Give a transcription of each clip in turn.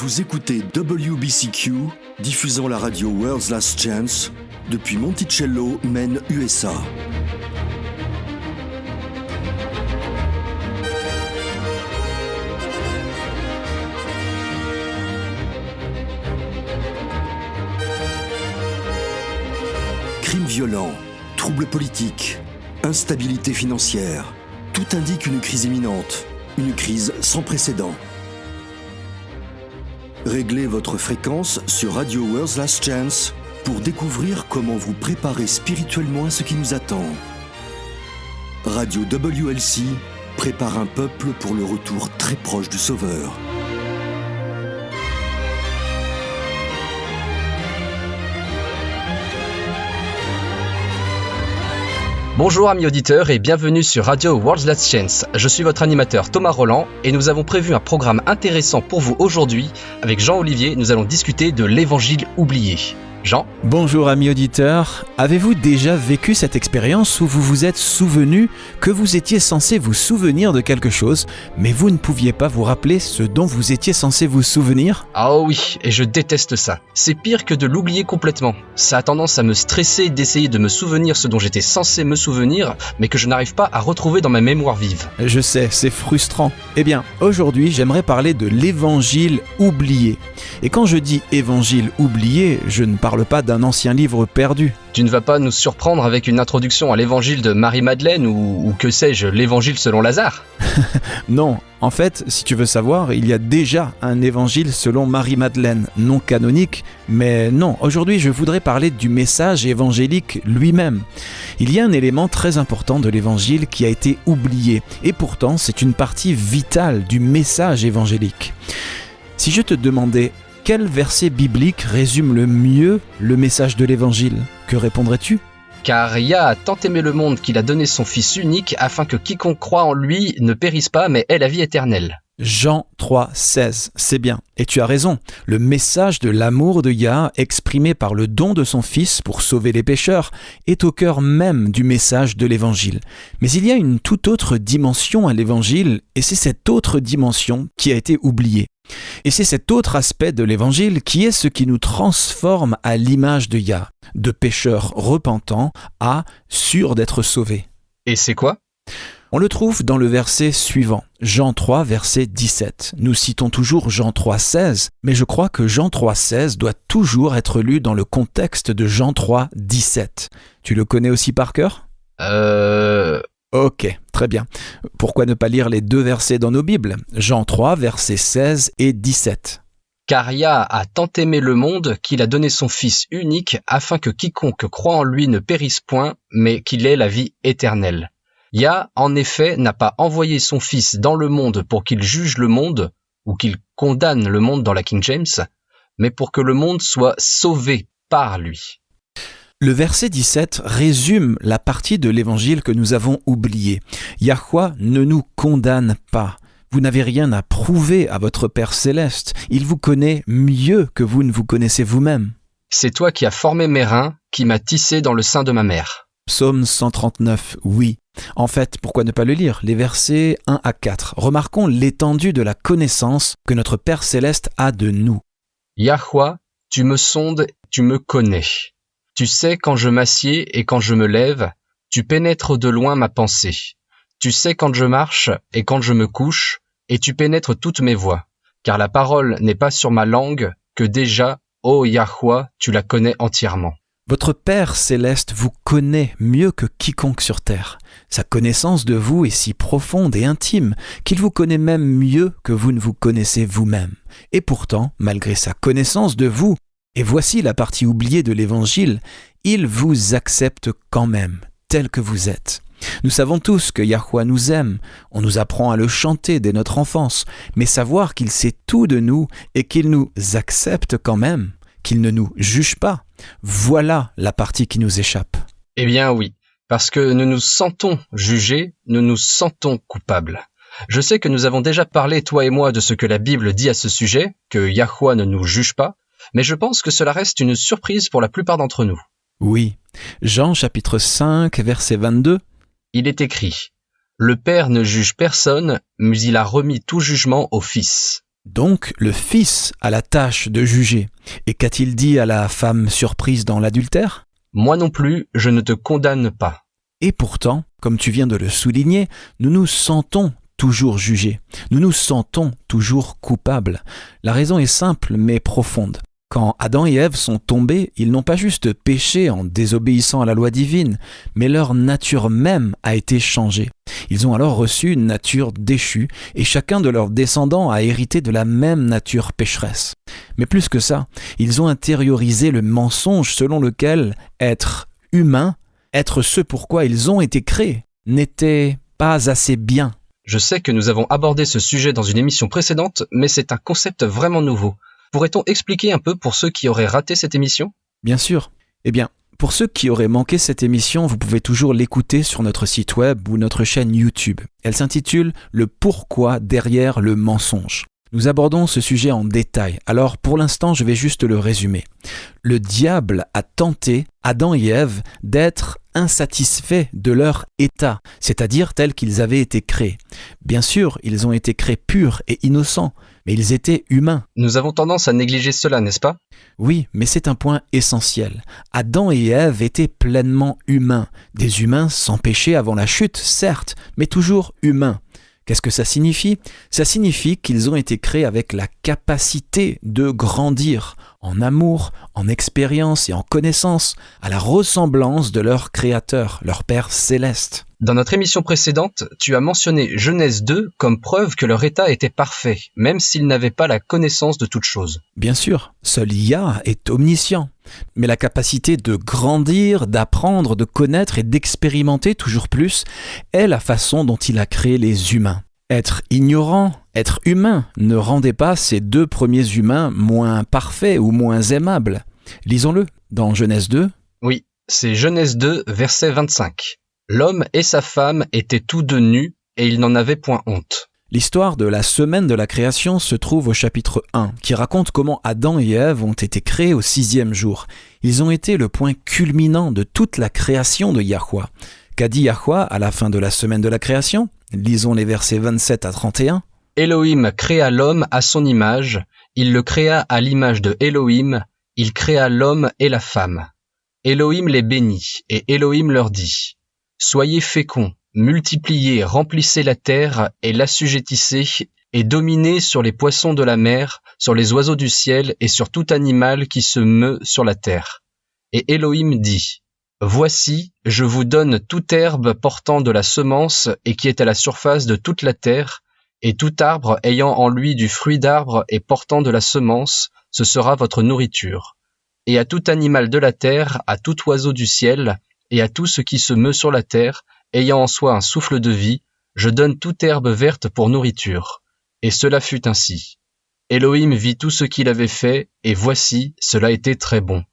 Vous écoutez WBCQ, diffusant la radio World's Last Chance depuis Monticello, Maine, USA. Crimes violents, troubles politiques, instabilité financière, tout indique une crise imminente, une crise sans précédent. Réglez votre fréquence sur Radio World's Last Chance pour découvrir comment vous préparer spirituellement à ce qui nous attend. Radio WLC prépare un peuple pour le retour très proche du Sauveur. Bonjour amis auditeurs et bienvenue sur Radio World's Last Chance. Je suis votre animateur Thomas Roland et nous avons prévu un programme intéressant pour vous aujourd'hui. Avec Jean-Olivier, nous allons discuter de l'évangile oublié. Jean ? Bonjour amis auditeurs, avez-vous déjà vécu cette expérience où vous vous êtes souvenu que vous étiez censé vous souvenir de quelque chose, mais vous ne pouviez pas vous rappeler ce dont vous étiez censé vous souvenir ? Ah oui, et je déteste ça. C'est pire que de l'oublier complètement. Ça a tendance à me stresser d'essayer de me souvenir ce dont j'étais censé me souvenir, mais que je n'arrive pas à retrouver dans ma mémoire vive. Je sais, c'est frustrant. Eh bien, aujourd'hui, j'aimerais parler de l'évangile oublié. Et quand je dis évangile oublié, je ne parle pas d'un ancien livre perdu. Tu ne vas pas nous surprendre avec une introduction à l'évangile de Marie-Madeleine ou que sais-je, l'évangile selon Lazare ? Non, en fait, si tu veux savoir, il y a déjà un évangile selon Marie-Madeleine, non canonique, mais non, aujourd'hui je voudrais parler du message évangélique lui-même. Il y a un élément très important de l'évangile qui a été oublié, et pourtant c'est une partie vitale du message évangélique. Si je te demandais quel verset biblique résume le mieux le message de l'évangile, que répondrais-tu ? Car Yah a tant aimé le monde qu'il a donné son Fils unique afin que quiconque croit en lui ne périsse pas mais ait la vie éternelle. Jean 3,16, c'est bien. Et tu as raison, le message de l'amour de Yah, exprimé par le don de son Fils pour sauver les pécheurs, est au cœur même du message de l'Évangile. Mais il y a une toute autre dimension à l'Évangile, et c'est cette autre dimension qui a été oubliée. Et c'est cet autre aspect de l'Évangile qui est ce qui nous transforme à l'image de Yah, de pécheurs repentants à sûrs d'être sauvés. Et c'est quoi ? On le trouve dans le verset suivant, Jean 3, verset 17. Nous citons toujours Jean 3, 16, mais je crois que Jean 3, 16 doit toujours être lu dans le contexte de Jean 3, 17. Tu le connais aussi par cœur ? Ok, très bien. Pourquoi ne pas lire les deux versets dans nos Bibles ? Jean 3, versets 16 et 17. Car Yah a tant aimé le monde qu'il a donné son Fils unique afin que quiconque croit en lui ne périsse point, mais qu'il ait la vie éternelle. Yah, en effet, n'a pas envoyé son Fils dans le monde pour qu'il juge le monde, ou qu'il condamne le monde dans la King James, mais pour que le monde soit sauvé par lui. Le verset 17 résume la partie de l'évangile que nous avons oubliée. Yahweh ne nous condamne pas. Vous n'avez rien à prouver à votre Père céleste. Il vous connaît mieux que vous ne vous connaissez vous-même. C'est toi qui as formé mes reins, qui m'as tissé dans le sein de ma mère. Psaume 139, oui. En fait, pourquoi ne pas le lire ? Les versets 1 à 4. Remarquons l'étendue de la connaissance que notre Père céleste a de nous. Yahweh, tu me sondes, tu me connais. Tu sais quand je m'assieds et quand je me lève, tu pénètres de loin ma pensée. Tu sais quand je marche et quand je me couche, et tu pénètres toutes mes voies. Car la parole n'est pas sur ma langue, que déjà, ô Yahweh, tu la connais entièrement. Votre Père céleste vous connaît mieux que quiconque sur terre. Sa connaissance de vous est si profonde et intime qu'il vous connaît même mieux que vous ne vous connaissez vous-même. Et pourtant, malgré sa connaissance de vous, et voici la partie oubliée de l'Évangile, il vous accepte quand même, tel que vous êtes. Nous savons tous que Yahweh nous aime, on nous apprend à le chanter dès notre enfance, mais savoir qu'il sait tout de nous et qu'il nous accepte quand même, qu'il ne nous juge pas, voilà la partie qui nous échappe. Eh bien oui, parce que nous nous sentons jugés, nous nous sentons coupables. Je sais que nous avons déjà parlé, toi et moi, de ce que la Bible dit à ce sujet, que Yahweh ne nous juge pas, mais je pense que cela reste une surprise pour la plupart d'entre nous. Oui, Jean chapitre 5, verset 22. Il est écrit « Le Père ne juge personne, mais il a remis tout jugement au Fils. » Donc le Fils a la tâche de juger. Et qu'a-t-il dit à la femme surprise dans l'adultère ? Moi non plus, je ne te condamne pas. Et pourtant, comme tu viens de le souligner, nous nous sentons toujours jugés. Nous nous sentons toujours coupables. La raison est simple mais profonde. Quand Adam et Ève sont tombés, ils n'ont pas juste péché en désobéissant à la loi divine, mais leur nature même a été changée. Ils ont alors reçu une nature déchue et chacun de leurs descendants a hérité de la même nature pécheresse. Mais plus que ça, ils ont intériorisé le mensonge selon lequel être humain, être ce pourquoi ils ont été créés, n'était pas assez bien. Je sais que nous avons abordé ce sujet dans une émission précédente, mais c'est un concept vraiment nouveau. Pourrait-on expliquer un peu pour ceux qui auraient raté cette émission ? Bien sûr. Eh bien, pour ceux qui auraient manqué cette émission, vous pouvez toujours l'écouter sur notre site web ou notre chaîne YouTube. Elle s'intitule « Le pourquoi derrière le mensonge ». Nous abordons ce sujet en détail, alors pour l'instant je vais juste le résumer. Le diable a tenté Adam et Ève d'être insatisfaits de leur état, c'est-à-dire tel qu'ils avaient été créés. Bien sûr, ils ont été créés purs et innocents, mais ils étaient humains. Nous avons tendance à négliger cela, n'est-ce pas ? Oui, mais c'est un point essentiel. Adam et Ève étaient pleinement humains, des humains sans péché avant la chute, certes, mais toujours humains. Qu'est-ce que ça signifie ? Ça signifie qu'ils ont été créés avec la capacité de grandir en amour, en expérience et en connaissance, à la ressemblance de leur Créateur, leur Père céleste. Dans notre émission précédente, tu as mentionné Genèse 2 comme preuve que leur état était parfait, même s'ils n'avaient pas la connaissance de toute chose. Bien sûr, seul Yah est omniscient, mais la capacité de grandir, d'apprendre, de connaître et d'expérimenter toujours plus est la façon dont il a créé les humains. Être ignorant, être humain, ne rendait pas ces deux premiers humains moins parfaits ou moins aimables. Lisons-le dans Genèse 2. Oui, c'est Genèse 2, verset 25. L'homme et sa femme étaient tous deux nus, et ils n'en avaient point honte. L'histoire de la semaine de la création se trouve au chapitre 1, qui raconte comment Adam et Ève ont été créés au 6e jour. Ils ont été le point culminant de toute la création de Yahweh. Qu'a dit Yahweh à la fin de la semaine de la création ? Lisons les versets 27 à 31. Elohim créa l'homme à son image, il le créa à l'image de Elohim, il créa l'homme et la femme. Elohim les bénit, et Elohim leur dit, « Soyez féconds, multipliez, remplissez la terre et l'assujettissez, et dominez sur les poissons de la mer, sur les oiseaux du ciel et sur tout animal qui se meut sur la terre. » Et Elohim dit, « Voici, je vous donne toute herbe portant de la semence et qui est à la surface de toute la terre, et tout arbre ayant en lui du fruit d'arbre et portant de la semence, ce sera votre nourriture. Et à tout animal de la terre, à tout oiseau du ciel, et à tout ce qui se meut sur la terre, ayant en soi un souffle de vie, je donne toute herbe verte pour nourriture. Et cela fut ainsi. Elohim vit tout ce qu'il avait fait, et voici, cela était très bon.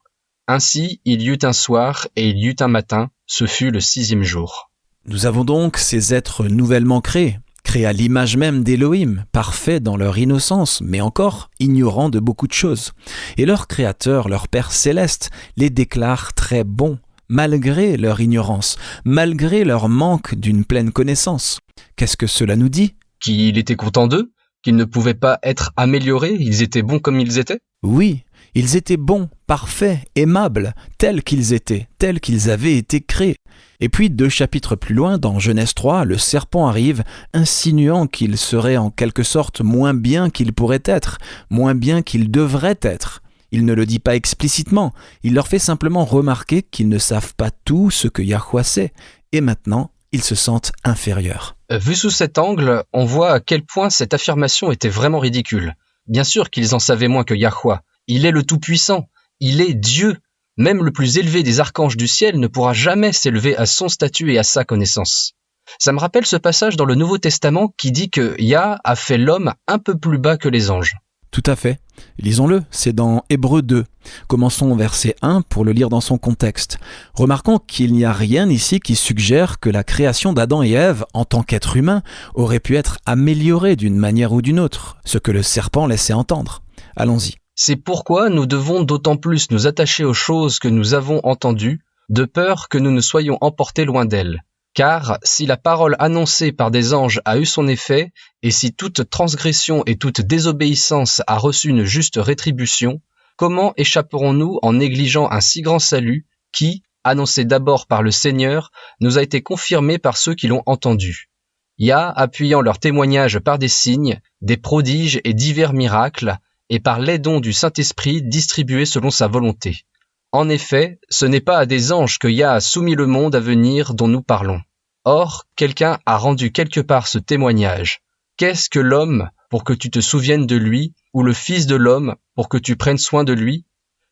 Ainsi, il y eut un soir et il y eut un matin, ce fut le 6e jour. Nous avons donc ces êtres nouvellement créés à l'image même d'Elohim, parfaits dans leur innocence, mais encore ignorants de beaucoup de choses. Et leur Créateur, leur Père céleste, les déclare très bons, malgré leur ignorance, malgré leur manque d'une pleine connaissance. Qu'est-ce que cela nous dit ? Qu'il était content d'eux ? Qu'ils ne pouvaient pas être améliorés ? Ils étaient bons comme ils étaient ? Oui, ils étaient bons, parfaits, aimables, tels qu'ils étaient, tels qu'ils avaient été créés. Et puis 2 chapitres plus loin, dans Genèse 3, le serpent arrive, insinuant qu'ils seraient en quelque sorte moins bien qu'ils pourraient être, moins bien qu'ils devraient être. Il ne le dit pas explicitement, il leur fait simplement remarquer qu'ils ne savent pas tout ce que Yahweh sait, et maintenant, ils se sentent inférieurs. Vu sous cet angle, on voit à quel point cette affirmation était vraiment ridicule. Bien sûr qu'ils en savaient moins que Yahweh. Il est le Tout-Puissant, il est Dieu. Même le plus élevé des archanges du ciel ne pourra jamais s'élever à son statut et à sa connaissance. Ça me rappelle ce passage dans le Nouveau Testament qui dit que Yah a fait l'homme un peu plus bas que les anges. Tout à fait. Lisons-le, c'est dans Hébreux 2. Commençons au verset 1 pour le lire dans son contexte. Remarquons qu'il n'y a rien ici qui suggère que la création d'Adam et Ève, en tant qu'être humain, aurait pu être améliorée d'une manière ou d'une autre, ce que le serpent laissait entendre. Allons-y. C'est pourquoi nous devons d'autant plus nous attacher aux choses que nous avons entendues, de peur que nous ne soyons emportés loin d'elles. Car si la parole annoncée par des anges a eu son effet, et si toute transgression et toute désobéissance a reçu une juste rétribution, comment échapperons-nous en négligeant un si grand salut qui, annoncé d'abord par le Seigneur, nous a été confirmé par ceux qui l'ont entendu? Yah, appuyant leur témoignage par des signes, des prodiges et divers miracles, et par les dons du Saint-Esprit distribués selon sa volonté. En effet, ce n'est pas à des anges que Yah a soumis le monde à venir dont nous parlons. Or, quelqu'un a rendu quelque part ce témoignage. Qu'est-ce que l'homme pour que tu te souviennes de lui, ou le Fils de l'homme pour que tu prennes soin de lui?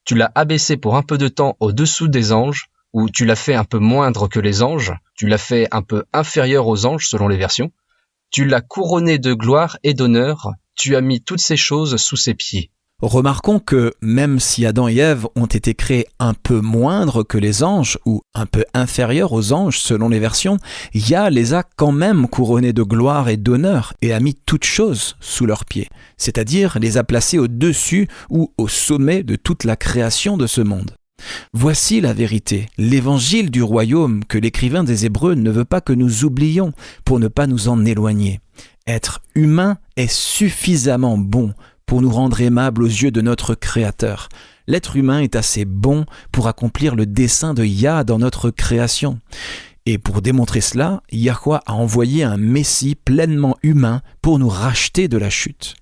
Tu l'as abaissé pour un peu de temps au-dessous des anges, ou tu l'as fait un peu moindre que les anges, tu l'as fait un peu inférieur aux anges selon les versions. Tu l'as couronné de gloire et d'honneur, tu as mis toutes ces choses sous ses pieds. Remarquons que même si Adam et Ève ont été créés un peu moindres que les anges ou un peu inférieurs aux anges selon les versions, Yah les a quand même couronnés de gloire et d'honneur et a mis toutes choses sous leurs pieds, c'est-à-dire les a placés au-dessus ou au sommet de toute la création de ce monde. Voici la vérité, l'évangile du royaume que l'écrivain des Hébreux ne veut pas que nous oublions pour ne pas nous en éloigner. Être humain est suffisamment bon pour nous rendre aimables aux yeux de notre Créateur. L'être humain est assez bon pour accomplir le dessein de Yah dans notre création. Et pour démontrer cela, Yahweh a envoyé un Messie pleinement humain pour nous racheter de la chute.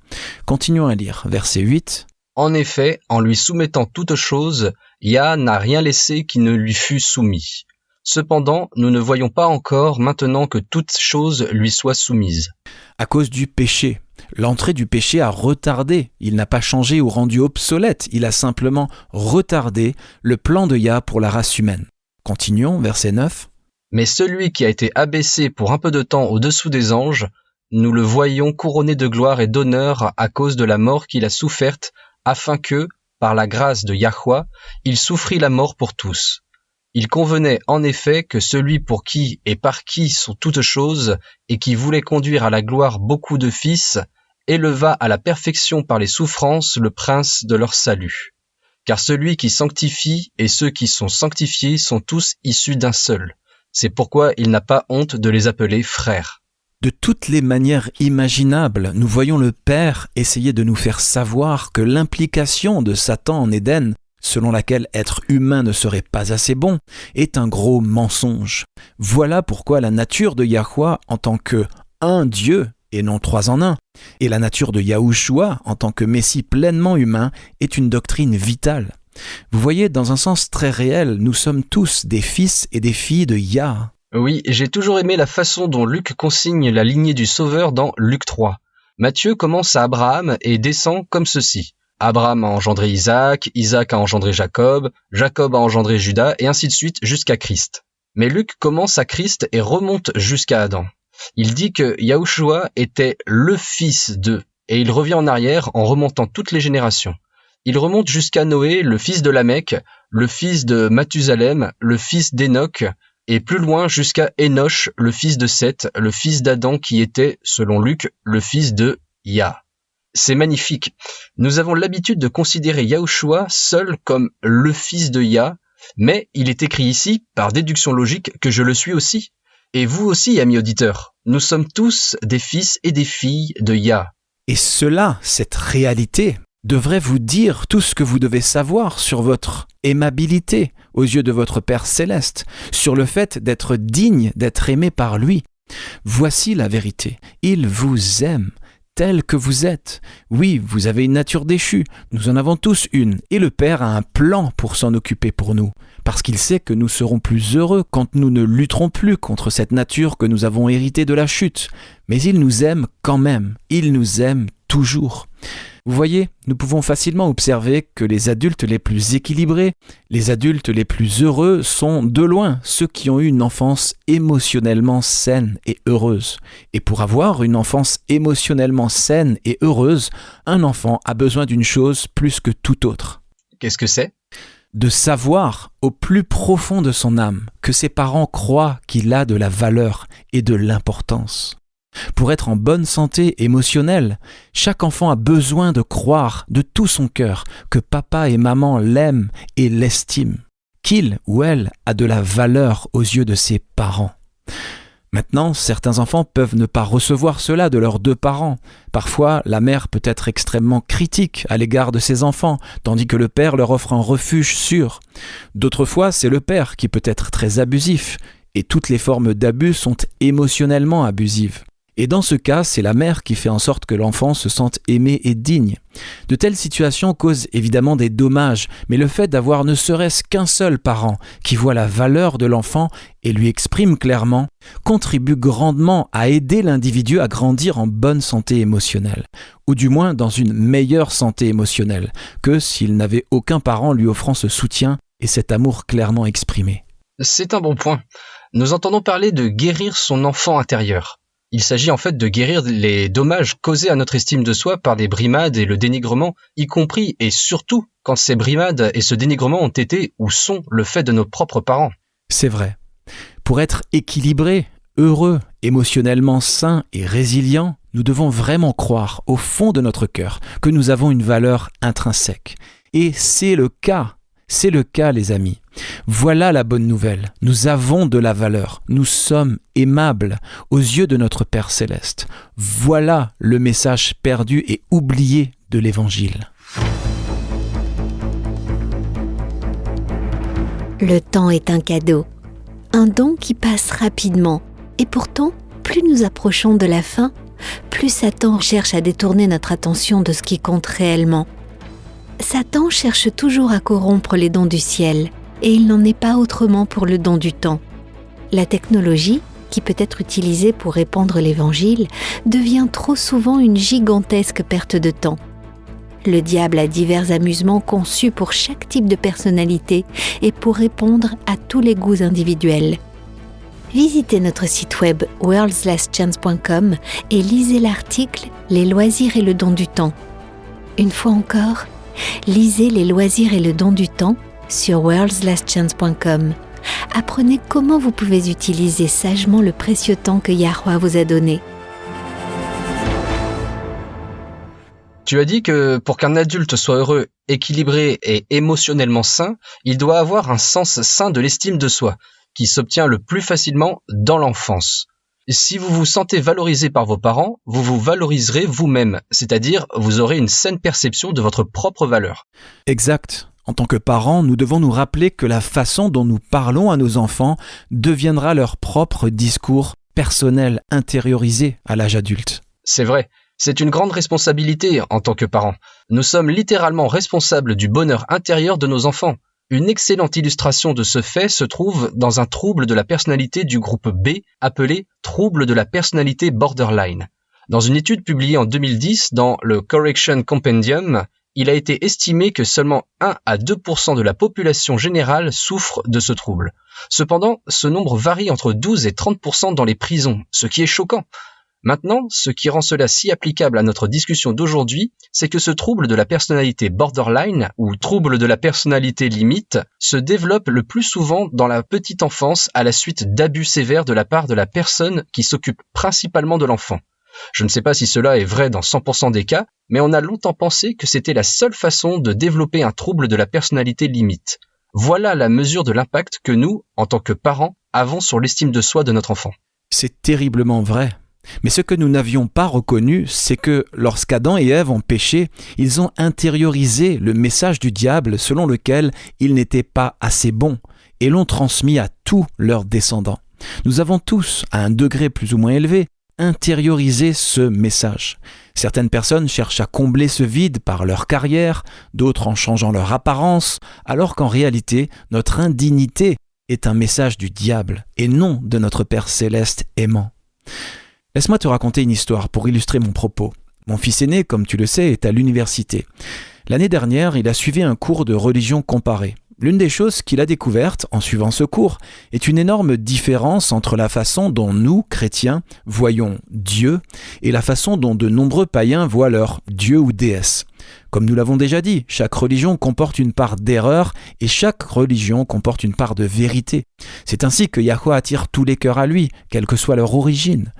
Continuons à lire, verset 8. En effet, en lui soumettant toutes choses, Yah n'a rien laissé qui ne lui fût soumis. Cependant, nous ne voyons pas encore maintenant que toutes choses lui soient soumises. À cause du péché. L'entrée du péché a retardé, il n'a pas changé ou rendu obsolète, il a simplement retardé le plan de Yah pour la race humaine. Continuons, verset 9. Mais celui qui a été abaissé pour un peu de temps au-dessous des anges, nous le voyons couronné de gloire et d'honneur à cause de la mort qu'il a soufferte, afin que, par la grâce de Yahweh, il souffrit la mort pour tous. Il convenait en effet que celui pour qui et par qui sont toutes choses, et qui voulait conduire à la gloire beaucoup de fils, éleva à la perfection par les souffrances le prince de leur salut. Car celui qui sanctifie et ceux qui sont sanctifiés sont tous issus d'un seul. C'est pourquoi il n'a pas honte de les appeler frères. De toutes les manières imaginables, nous voyons le Père essayer de nous faire savoir que l'implication de Satan en Éden, selon laquelle être humain ne serait pas assez bon, est un gros mensonge. Voilà pourquoi la nature de Yahweh en tant que un Dieu, et non trois en un, et la nature de Yahushua en tant que Messie pleinement humain est une doctrine vitale. Vous voyez, dans un sens très réel, nous sommes tous des fils et des filles de Yah. Oui, j'ai toujours aimé la façon dont Luc consigne la lignée du Sauveur dans Luc 3. Matthieu commence à Abraham et descend comme ceci. Abraham a engendré Isaac, Isaac a engendré Jacob, Jacob a engendré Judas, et ainsi de suite jusqu'à Christ. Mais Luc commence à Christ et remonte jusqu'à Adam. Il dit que Yahushua était le fils de, et il revient en arrière en remontant toutes les générations. Il remonte jusqu'à Noé, le fils de Lamech, le fils de Mathusalem, le fils d'Enoch, et plus loin jusqu'à Énoch, le fils de Seth, le fils d'Adam qui était, selon Luc, le fils de Yah. C'est magnifique. Nous avons l'habitude de considérer Yahushua seul comme le fils de Yah, mais il est écrit ici, par déduction logique, que je le suis aussi. Et vous aussi, amis auditeurs, nous sommes tous des fils et des filles de Yah. Et cela, cette réalité, devrait vous dire tout ce que vous devez savoir sur votre aimabilité aux yeux de votre Père céleste, sur le fait d'être digne d'être aimé par lui. Voici la vérité. Il vous aime tel que vous êtes. Oui, vous avez une nature déchue, nous en avons tous une, et le Père a un plan pour s'en occuper pour nous, parce qu'il sait que nous serons plus heureux quand nous ne lutterons plus contre cette nature que nous avons héritée de la chute. Mais il nous aime quand même, il nous aime toujours. Vous voyez, nous pouvons facilement observer que les adultes les plus équilibrés, les adultes les plus heureux sont de loin ceux qui ont eu une enfance émotionnellement saine et heureuse. Et pour avoir une enfance émotionnellement saine et heureuse, un enfant a besoin d'une chose plus que toute autre. Qu'est-ce que c'est ? De savoir au plus profond de son âme que ses parents croient qu'il a de la valeur et de l'importance. Pour être en bonne santé émotionnelle, chaque enfant a besoin de croire de tout son cœur que papa et maman l'aiment et l'estiment, qu'il ou elle a de la valeur aux yeux de ses parents. Maintenant, certains enfants peuvent ne pas recevoir cela de leurs deux parents. Parfois, la mère peut être extrêmement critique à l'égard de ses enfants, tandis que le père leur offre un refuge sûr. D'autres fois, c'est le père qui peut être très abusif, et toutes les formes d'abus sont émotionnellement abusives. Et dans ce cas, c'est la mère qui fait en sorte que l'enfant se sente aimé et digne. De telles situations causent évidemment des dommages, mais le fait d'avoir ne serait-ce qu'un seul parent qui voit la valeur de l'enfant et lui exprime clairement, contribue grandement à aider l'individu à grandir en bonne santé émotionnelle, ou du moins dans une meilleure santé émotionnelle, que s'il n'avait aucun parent lui offrant ce soutien et cet amour clairement exprimé. C'est un bon point. Nous entendons parler de guérir son enfant intérieur. Il s'agit en fait de guérir les dommages causés à notre estime de soi par les brimades et le dénigrement, y compris et surtout quand ces brimades et ce dénigrement ont été ou sont le fait de nos propres parents. C'est vrai. Pour être équilibré, heureux, émotionnellement sain et résilient, nous devons vraiment croire au fond de notre cœur que nous avons une valeur intrinsèque. Et c'est le cas. C'est le cas, les amis. Voilà la bonne nouvelle. Nous avons de la valeur. Nous sommes aimables aux yeux de notre Père Céleste. Voilà le message perdu et oublié de l'Évangile. Le temps est un cadeau, un don qui passe rapidement. Et pourtant, plus nous approchons de la fin, plus Satan cherche à détourner notre attention de ce qui compte réellement. Satan cherche toujours à corrompre les dons du ciel, et il n'en est pas autrement pour le don du temps. La technologie, qui peut être utilisée pour répandre l'Évangile, devient trop souvent une gigantesque perte de temps. Le diable a divers amusements conçus pour chaque type de personnalité et pour répondre à tous les goûts individuels. Visitez notre site web worldslastchance.com et lisez l'article « Les loisirs et le don du temps ». Une fois encore, lisez les loisirs et le don du temps sur worldslastchance.com. Apprenez comment vous pouvez utiliser sagement le précieux temps que Yahweh vous a donné. Tu as dit que pour qu'un adulte soit heureux, équilibré et émotionnellement sain, il doit avoir un sens sain de l'estime de soi, qui s'obtient le plus facilement dans l'enfance. Si vous vous sentez valorisé par vos parents, vous vous valoriserez vous-même, c'est-à-dire vous aurez une saine perception de votre propre valeur. Exact. En tant que parents, nous devons nous rappeler que la façon dont nous parlons à nos enfants deviendra leur propre discours personnel intériorisé à l'âge adulte. C'est vrai, c'est une grande responsabilité en tant que parents. Nous sommes littéralement responsables du bonheur intérieur de nos enfants. Une excellente illustration de ce fait se trouve dans un trouble de la personnalité du groupe B appelé trouble de la personnalité borderline. Dans une étude publiée en 2010 dans le Correction Compendium, il a été estimé que seulement 1 à 2% de la population générale souffre de ce trouble. Cependant, ce nombre varie entre 12 et 30% dans les prisons, ce qui est choquant. Maintenant, ce qui rend cela si applicable à notre discussion d'aujourd'hui, c'est que ce trouble de la personnalité borderline, ou trouble de la personnalité limite, se développe le plus souvent dans la petite enfance à la suite d'abus sévères de la part de la personne qui s'occupe principalement de l'enfant. Je ne sais pas si cela est vrai dans 100% des cas, mais on a longtemps pensé que c'était la seule façon de développer un trouble de la personnalité limite. Voilà la mesure de l'impact que nous, en tant que parents, avons sur l'estime de soi de notre enfant. C'est terriblement vrai. Mais ce que nous n'avions pas reconnu, c'est que lorsqu'Adam et Ève ont péché, ils ont intériorisé le message du diable selon lequel ils n'étaient pas assez bons et l'ont transmis à tous leurs descendants. Nous avons tous, à un degré plus ou moins élevé, intériorisé ce message. Certaines personnes cherchent à combler ce vide par leur carrière, d'autres en changeant leur apparence, alors qu'en réalité, notre indignité est un message du diable et non de notre Père Céleste aimant. Laisse-moi te raconter une histoire pour illustrer mon propos. Mon fils aîné, comme tu le sais, est à l'université. L'année dernière, il a suivi un cours de religion comparée. L'une des choses qu'il a découvertes en suivant ce cours est une énorme différence entre la façon dont nous, chrétiens, voyons Dieu et la façon dont de nombreux païens voient leur Dieu ou déesse. Comme nous l'avons déjà dit, chaque religion comporte une part d'erreur et chaque religion comporte une part de vérité. C'est ainsi que Yahweh attire tous les cœurs à lui, quelle que soit leur origine.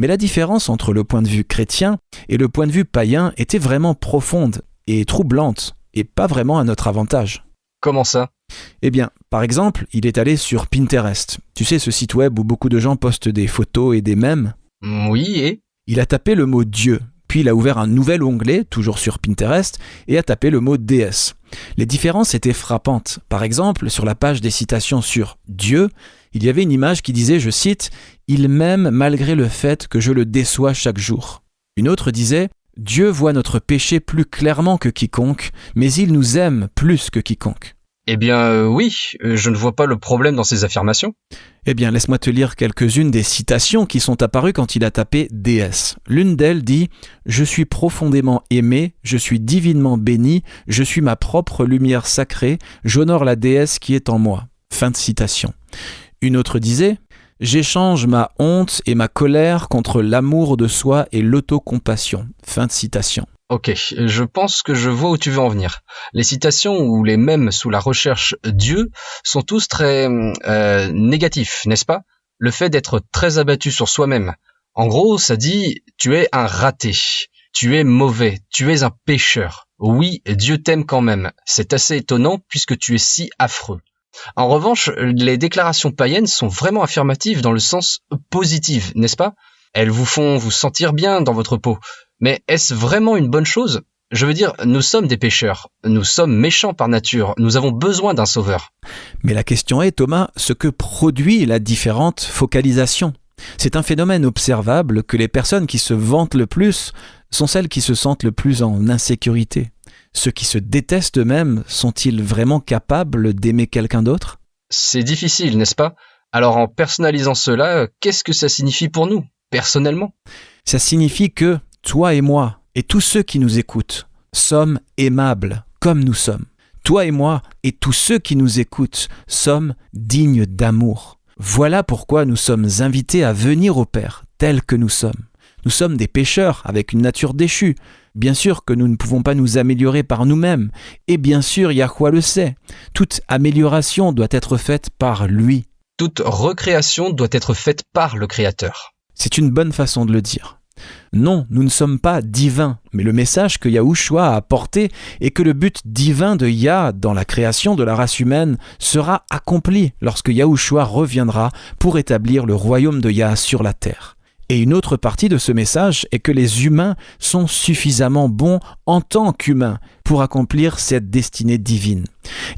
Mais la différence entre le point de vue chrétien et le point de vue païen était vraiment profonde et troublante, et pas vraiment à notre avantage. Comment ça ? Eh bien, par exemple, il est allé sur Pinterest. Tu sais, ce site web où beaucoup de gens postent des photos et des mèmes. Oui, et Il a tapé le mot Dieu, puis il a ouvert un nouvel onglet, toujours sur Pinterest, et a tapé le mot déesse. Les différences étaient frappantes. Par exemple, sur la page des citations sur Dieu, il y avait une image qui disait, je cite, « Il m'aime malgré le fait que je le déçois chaque jour ». Une autre disait, « Dieu voit notre péché plus clairement que quiconque, mais il nous aime plus que quiconque ». Eh bien oui, je ne vois pas le problème dans ces affirmations. Eh bien, laisse-moi te lire quelques-unes des citations qui sont apparues quand il a tapé « déesse ». L'une d'elles dit « Je suis profondément aimé, je suis divinement béni, je suis ma propre lumière sacrée, j'honore la déesse qui est en moi ». Fin de citation. Une autre disait « J'échange ma honte et ma colère contre l'amour de soi et l'autocompassion ». Fin de citation. Ok, je pense que je vois où tu veux en venir. Les citations ou les mèmes sous la recherche Dieu sont tous très négatifs, n'est-ce pas? Le fait d'être très abattu sur soi-même. En gros, ça dit « tu es un raté, tu es mauvais, tu es un pécheur. Oui, Dieu t'aime quand même. C'est assez étonnant puisque tu es si affreux. » En revanche, les déclarations païennes sont vraiment affirmatives dans le sens positif, n'est-ce pas? Elles vous font vous sentir bien dans votre peau. Mais est-ce vraiment une bonne chose? Je veux dire, nous sommes des pécheurs, nous sommes méchants par nature, nous avons besoin d'un sauveur. Mais la question est, Thomas, ce que produit la différente focalisation. C'est un phénomène observable que les personnes qui se vantent le plus sont celles qui se sentent le plus en insécurité. Ceux qui se détestent eux-mêmes sont-ils vraiment capables d'aimer quelqu'un d'autre? C'est difficile, n'est-ce pas? Alors en personnalisant cela, qu'est-ce que ça signifie pour nous, personnellement? Ça signifie que toi et moi, et tous ceux qui nous écoutent, sommes aimables comme nous sommes. Toi et moi, et tous ceux qui nous écoutent, sommes dignes d'amour. Voilà pourquoi nous sommes invités à venir au Père, tels que nous sommes. Nous sommes des pécheurs avec une nature déchue. Bien sûr que nous ne pouvons pas nous améliorer par nous-mêmes. Et bien sûr, Yahweh le sait. Toute amélioration doit être faite par lui. Toute recréation doit être faite par le Créateur. C'est une bonne façon de le dire. Non, nous ne sommes pas divins, mais le message que Yahushua a apporté est que le but divin de Yah dans la création de la race humaine sera accompli lorsque Yahushua reviendra pour établir le royaume de Yah sur la terre. Et une autre partie de ce message est que les humains sont suffisamment bons en tant qu'humains pour accomplir cette destinée divine.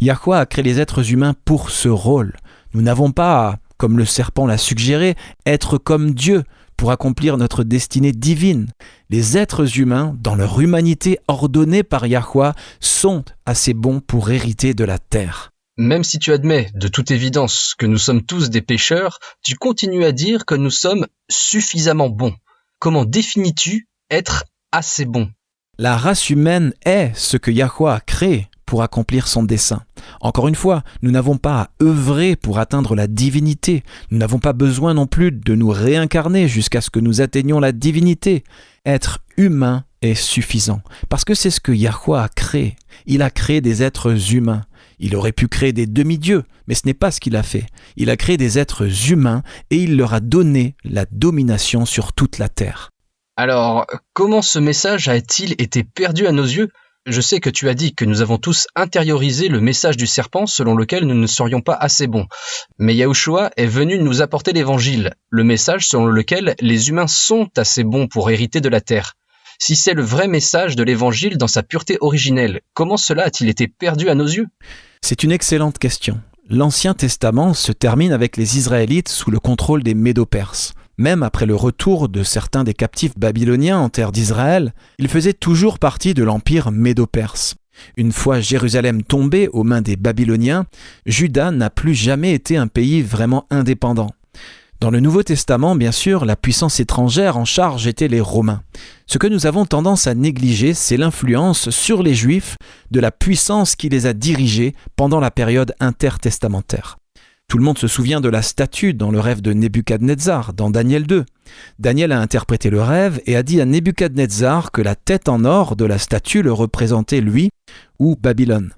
Yahweh a créé les êtres humains pour ce rôle. Nous n'avons pas à, comme le serpent l'a suggéré, être comme Dieu pour accomplir notre destinée divine. Les êtres humains, dans leur humanité ordonnée par Yahweh, sont assez bons pour hériter de la terre. Même si tu admets de toute évidence que nous sommes tous des pécheurs, tu continues à dire que nous sommes suffisamment bons. Comment définis-tu être assez bon? La race humaine est ce que Yahweh a créé pour accomplir son dessein. Encore une fois, nous n'avons pas à œuvrer pour atteindre la divinité. Nous n'avons pas besoin non plus de nous réincarner jusqu'à ce que nous atteignions la divinité. Être humain est suffisant, parce que c'est ce que Yahweh a créé. Il a créé des êtres humains. Il aurait pu créer des demi-dieux, mais ce n'est pas ce qu'il a fait. Il a créé des êtres humains et il leur a donné la domination sur toute la terre. Alors, comment ce message a-t-il été perdu à nos yeux? Je sais que tu as dit que nous avons tous intériorisé le message du serpent selon lequel nous ne serions pas assez bons. Mais Yahushua est venu nous apporter l'évangile, le message selon lequel les humains sont assez bons pour hériter de la terre. Si c'est le vrai message de l'évangile dans sa pureté originelle, comment cela a-t-il été perdu à nos yeux? C'est une excellente question. L'Ancien Testament se termine avec les Israélites sous le contrôle des Médo-Perses. Même après le retour de certains des captifs babyloniens en terre d'Israël, ils faisaient toujours partie de l'empire médo-perse. Une fois Jérusalem tombée aux mains des Babyloniens, Juda n'a plus jamais été un pays vraiment indépendant. Dans le Nouveau Testament, bien sûr, la puissance étrangère en charge était les Romains. Ce que nous avons tendance à négliger, c'est l'influence sur les Juifs de la puissance qui les a dirigés pendant la période intertestamentaire. Tout le monde se souvient de la statue dans le rêve de Nebuchadnezzar, dans Daniel 2. Daniel a interprété le rêve et a dit à Nebuchadnezzar que la tête en or de la statue le représentait lui ou Babylone.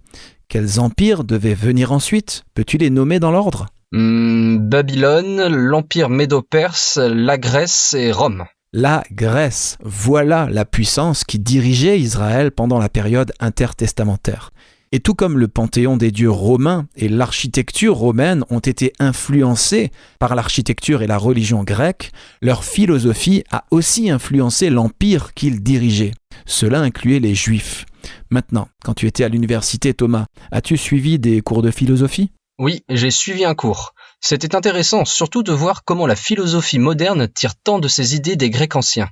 Quels empires devaient venir ensuite? Peux-tu les nommer dans l'ordre? Babylone, l'empire médo-perse, la Grèce et Rome. La Grèce, voilà la puissance qui dirigeait Israël pendant la période intertestamentaire. Et tout comme le panthéon des dieux romains et l'architecture romaine ont été influencés par l'architecture et la religion grecque, leur philosophie a aussi influencé l'empire qu'ils dirigeaient. Cela incluait les Juifs. Maintenant, quand tu étais à l'université, Thomas, as-tu suivi des cours de philosophie ? Oui, j'ai suivi un cours. C'était intéressant, surtout de voir comment la philosophie moderne tire tant de ses idées des Grecs anciens.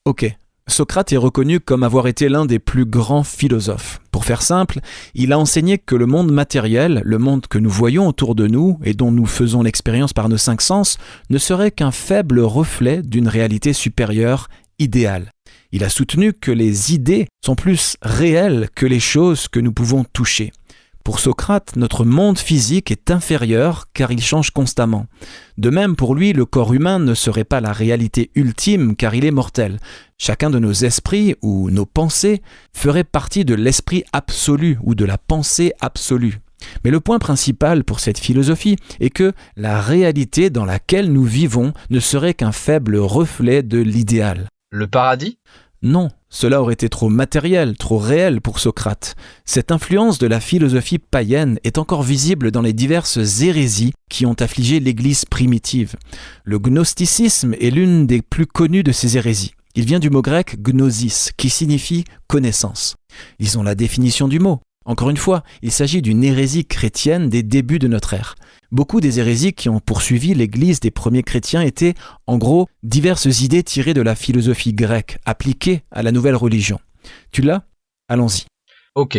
Ok. Socrate est reconnu comme avoir été l'un des plus grands philosophes. Pour faire simple, il a enseigné que le monde matériel, le monde que nous voyons autour de nous et dont nous faisons l'expérience par nos 5 sens, ne serait qu'un faible reflet d'une réalité supérieure, idéale. Il a soutenu que les idées sont plus réelles que les choses que nous pouvons toucher. Pour Socrate, notre monde physique est inférieur car il change constamment. De même, pour lui, le corps humain ne serait pas la réalité ultime car il est mortel. Chacun de nos esprits ou nos pensées ferait partie de l'esprit absolu ou de la pensée absolue. Mais le point principal pour cette philosophie est que la réalité dans laquelle nous vivons ne serait qu'un faible reflet de l'idéal. Le paradis ? Non, cela aurait été trop matériel, trop réel pour Socrate. Cette influence de la philosophie païenne est encore visible dans les diverses hérésies qui ont affligé l'Église primitive. Le gnosticisme est l'une des plus connues de ces hérésies. Il vient du mot grec gnosis, qui signifie connaissance. Lisons la définition du mot. Encore une fois, il s'agit d'une hérésie chrétienne des débuts de notre ère. Beaucoup des hérésies qui ont poursuivi l'Église des premiers chrétiens étaient, en gros, diverses idées tirées de la philosophie grecque, appliquées à la nouvelle religion. Tu l'as ? Allons-y. Ok.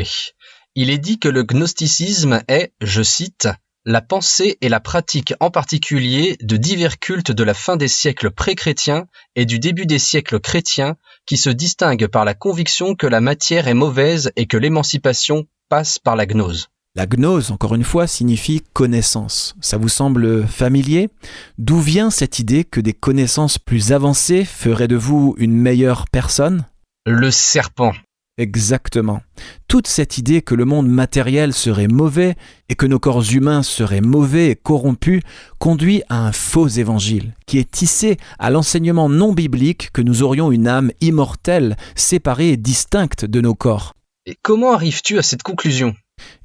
Il est dit que le gnosticisme est, je cite, « la pensée et la pratique en particulier de divers cultes de la fin des siècles pré-chrétiens et du début des siècles chrétiens qui se distinguent par la conviction que la matière est mauvaise et que l'émancipation passe par la gnose. » La gnose, encore une fois, signifie connaissance. Ça vous semble familier ? D'où vient cette idée que des connaissances plus avancées feraient de vous une meilleure personne ? Le serpent. Exactement. Toute cette idée que le monde matériel serait mauvais et que nos corps humains seraient mauvais et corrompus conduit à un faux évangile qui est tissé à l'enseignement non biblique que nous aurions une âme immortelle, séparée et distincte de nos corps. Et comment arrives-tu à cette conclusion ?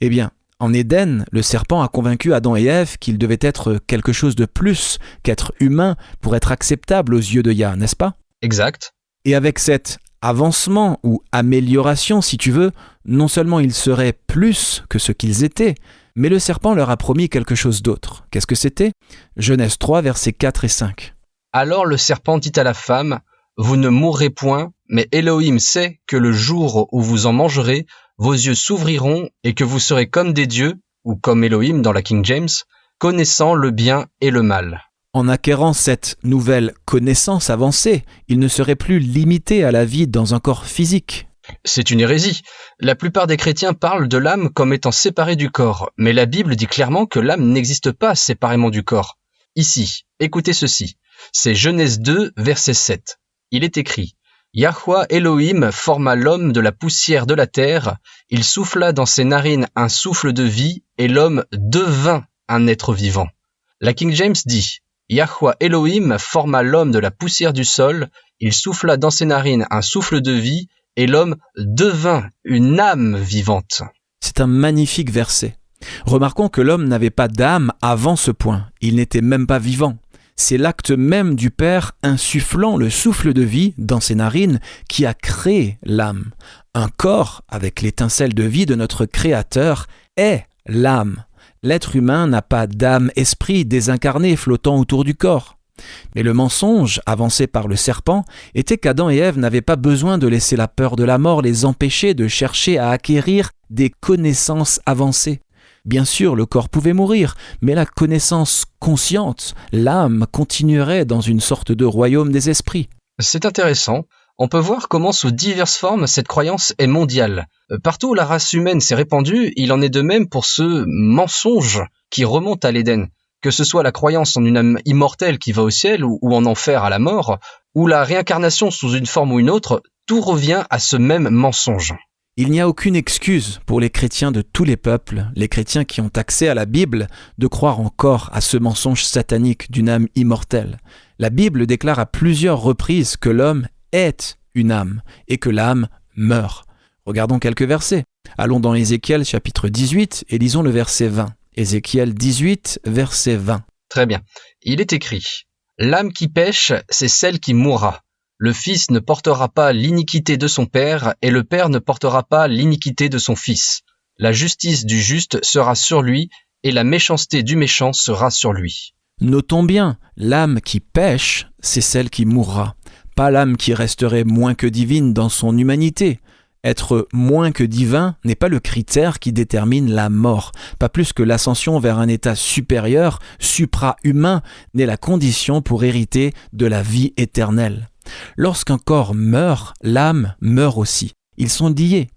Eh bien, en Éden, le serpent a convaincu Adam et Ève qu'il devait être quelque chose de plus qu'être humain pour être acceptable aux yeux de Yah, n'est-ce pas ? Exact. Et avec cet avancement ou amélioration, si tu veux, non seulement ils seraient plus que ce qu'ils étaient, mais le serpent leur a promis quelque chose d'autre. Qu'est-ce que c'était ? Genèse 3, versets 4 et 5. Alors le serpent dit à la femme, « Vous ne mourrez point, mais Elohim sait que le jour où vous en mangerez, vos yeux s'ouvriront et que vous serez comme des dieux, ou comme Elohim dans la King James, connaissant le bien et le mal. » En acquérant cette nouvelle connaissance avancée, il ne serait plus limité à la vie dans un corps physique. C'est une hérésie. La plupart des chrétiens parlent de l'âme comme étant séparée du corps, mais la Bible dit clairement que l'âme n'existe pas séparément du corps. Ici, écoutez ceci. C'est Genèse 2, verset 7. Il est écrit « Yahweh Elohim forma l'homme de la poussière de la terre, il souffla dans ses narines un souffle de vie, et l'homme devint un être vivant. » La King James dit « Yahweh Elohim forma l'homme de la poussière du sol, il souffla dans ses narines un souffle de vie, et l'homme devint une âme vivante. » C'est un magnifique verset. Remarquons que l'homme n'avait pas d'âme avant ce point. Il n'était même pas vivant. C'est l'acte même du Père insufflant le souffle de vie dans ses narines qui a créé l'âme. Un corps avec l'étincelle de vie de notre Créateur est l'âme. L'être humain n'a pas d'âme-esprit désincarné flottant autour du corps. Mais le mensonge avancé par le serpent était qu'Adam et Ève n'avaient pas besoin de laisser la peur de la mort les empêcher de chercher à acquérir des connaissances avancées. Bien sûr, le corps pouvait mourir, mais la connaissance consciente, l'âme, continuerait dans une sorte de royaume des esprits. C'est intéressant. On peut voir comment sous diverses formes cette croyance est mondiale. Partout où la race humaine s'est répandue, il en est de même pour ce mensonge qui remonte à l'Éden. Que ce soit la croyance en une âme immortelle qui va au ciel ou en enfer à la mort, ou la réincarnation sous une forme ou une autre, tout revient à ce même mensonge. Il n'y a aucune excuse pour les chrétiens de tous les peuples, les chrétiens qui ont accès à la Bible, de croire encore à ce mensonge satanique d'une âme immortelle. La Bible déclare à plusieurs reprises que l'homme est une âme et que l'âme meurt. Regardons quelques versets. Allons dans Ézéchiel chapitre 18 et lisons le verset 20. Ézéchiel 18, verset 20. Très bien. Il est écrit « L'âme qui pêche, c'est celle qui mourra. Le fils ne portera pas l'iniquité de son père, et le père ne portera pas l'iniquité de son fils. La justice du juste sera sur lui, et la méchanceté du méchant sera sur lui. » Notons bien, l'âme qui pêche, c'est celle qui mourra. Pas l'âme qui resterait moins que divine dans son humanité. Être moins que divin n'est pas le critère qui détermine la mort, pas plus que l'ascension vers un état supérieur, supra-humain, n'est la condition pour hériter de la vie éternelle. Lorsqu'un corps meurt, l'âme meurt aussi. Ils sont liés.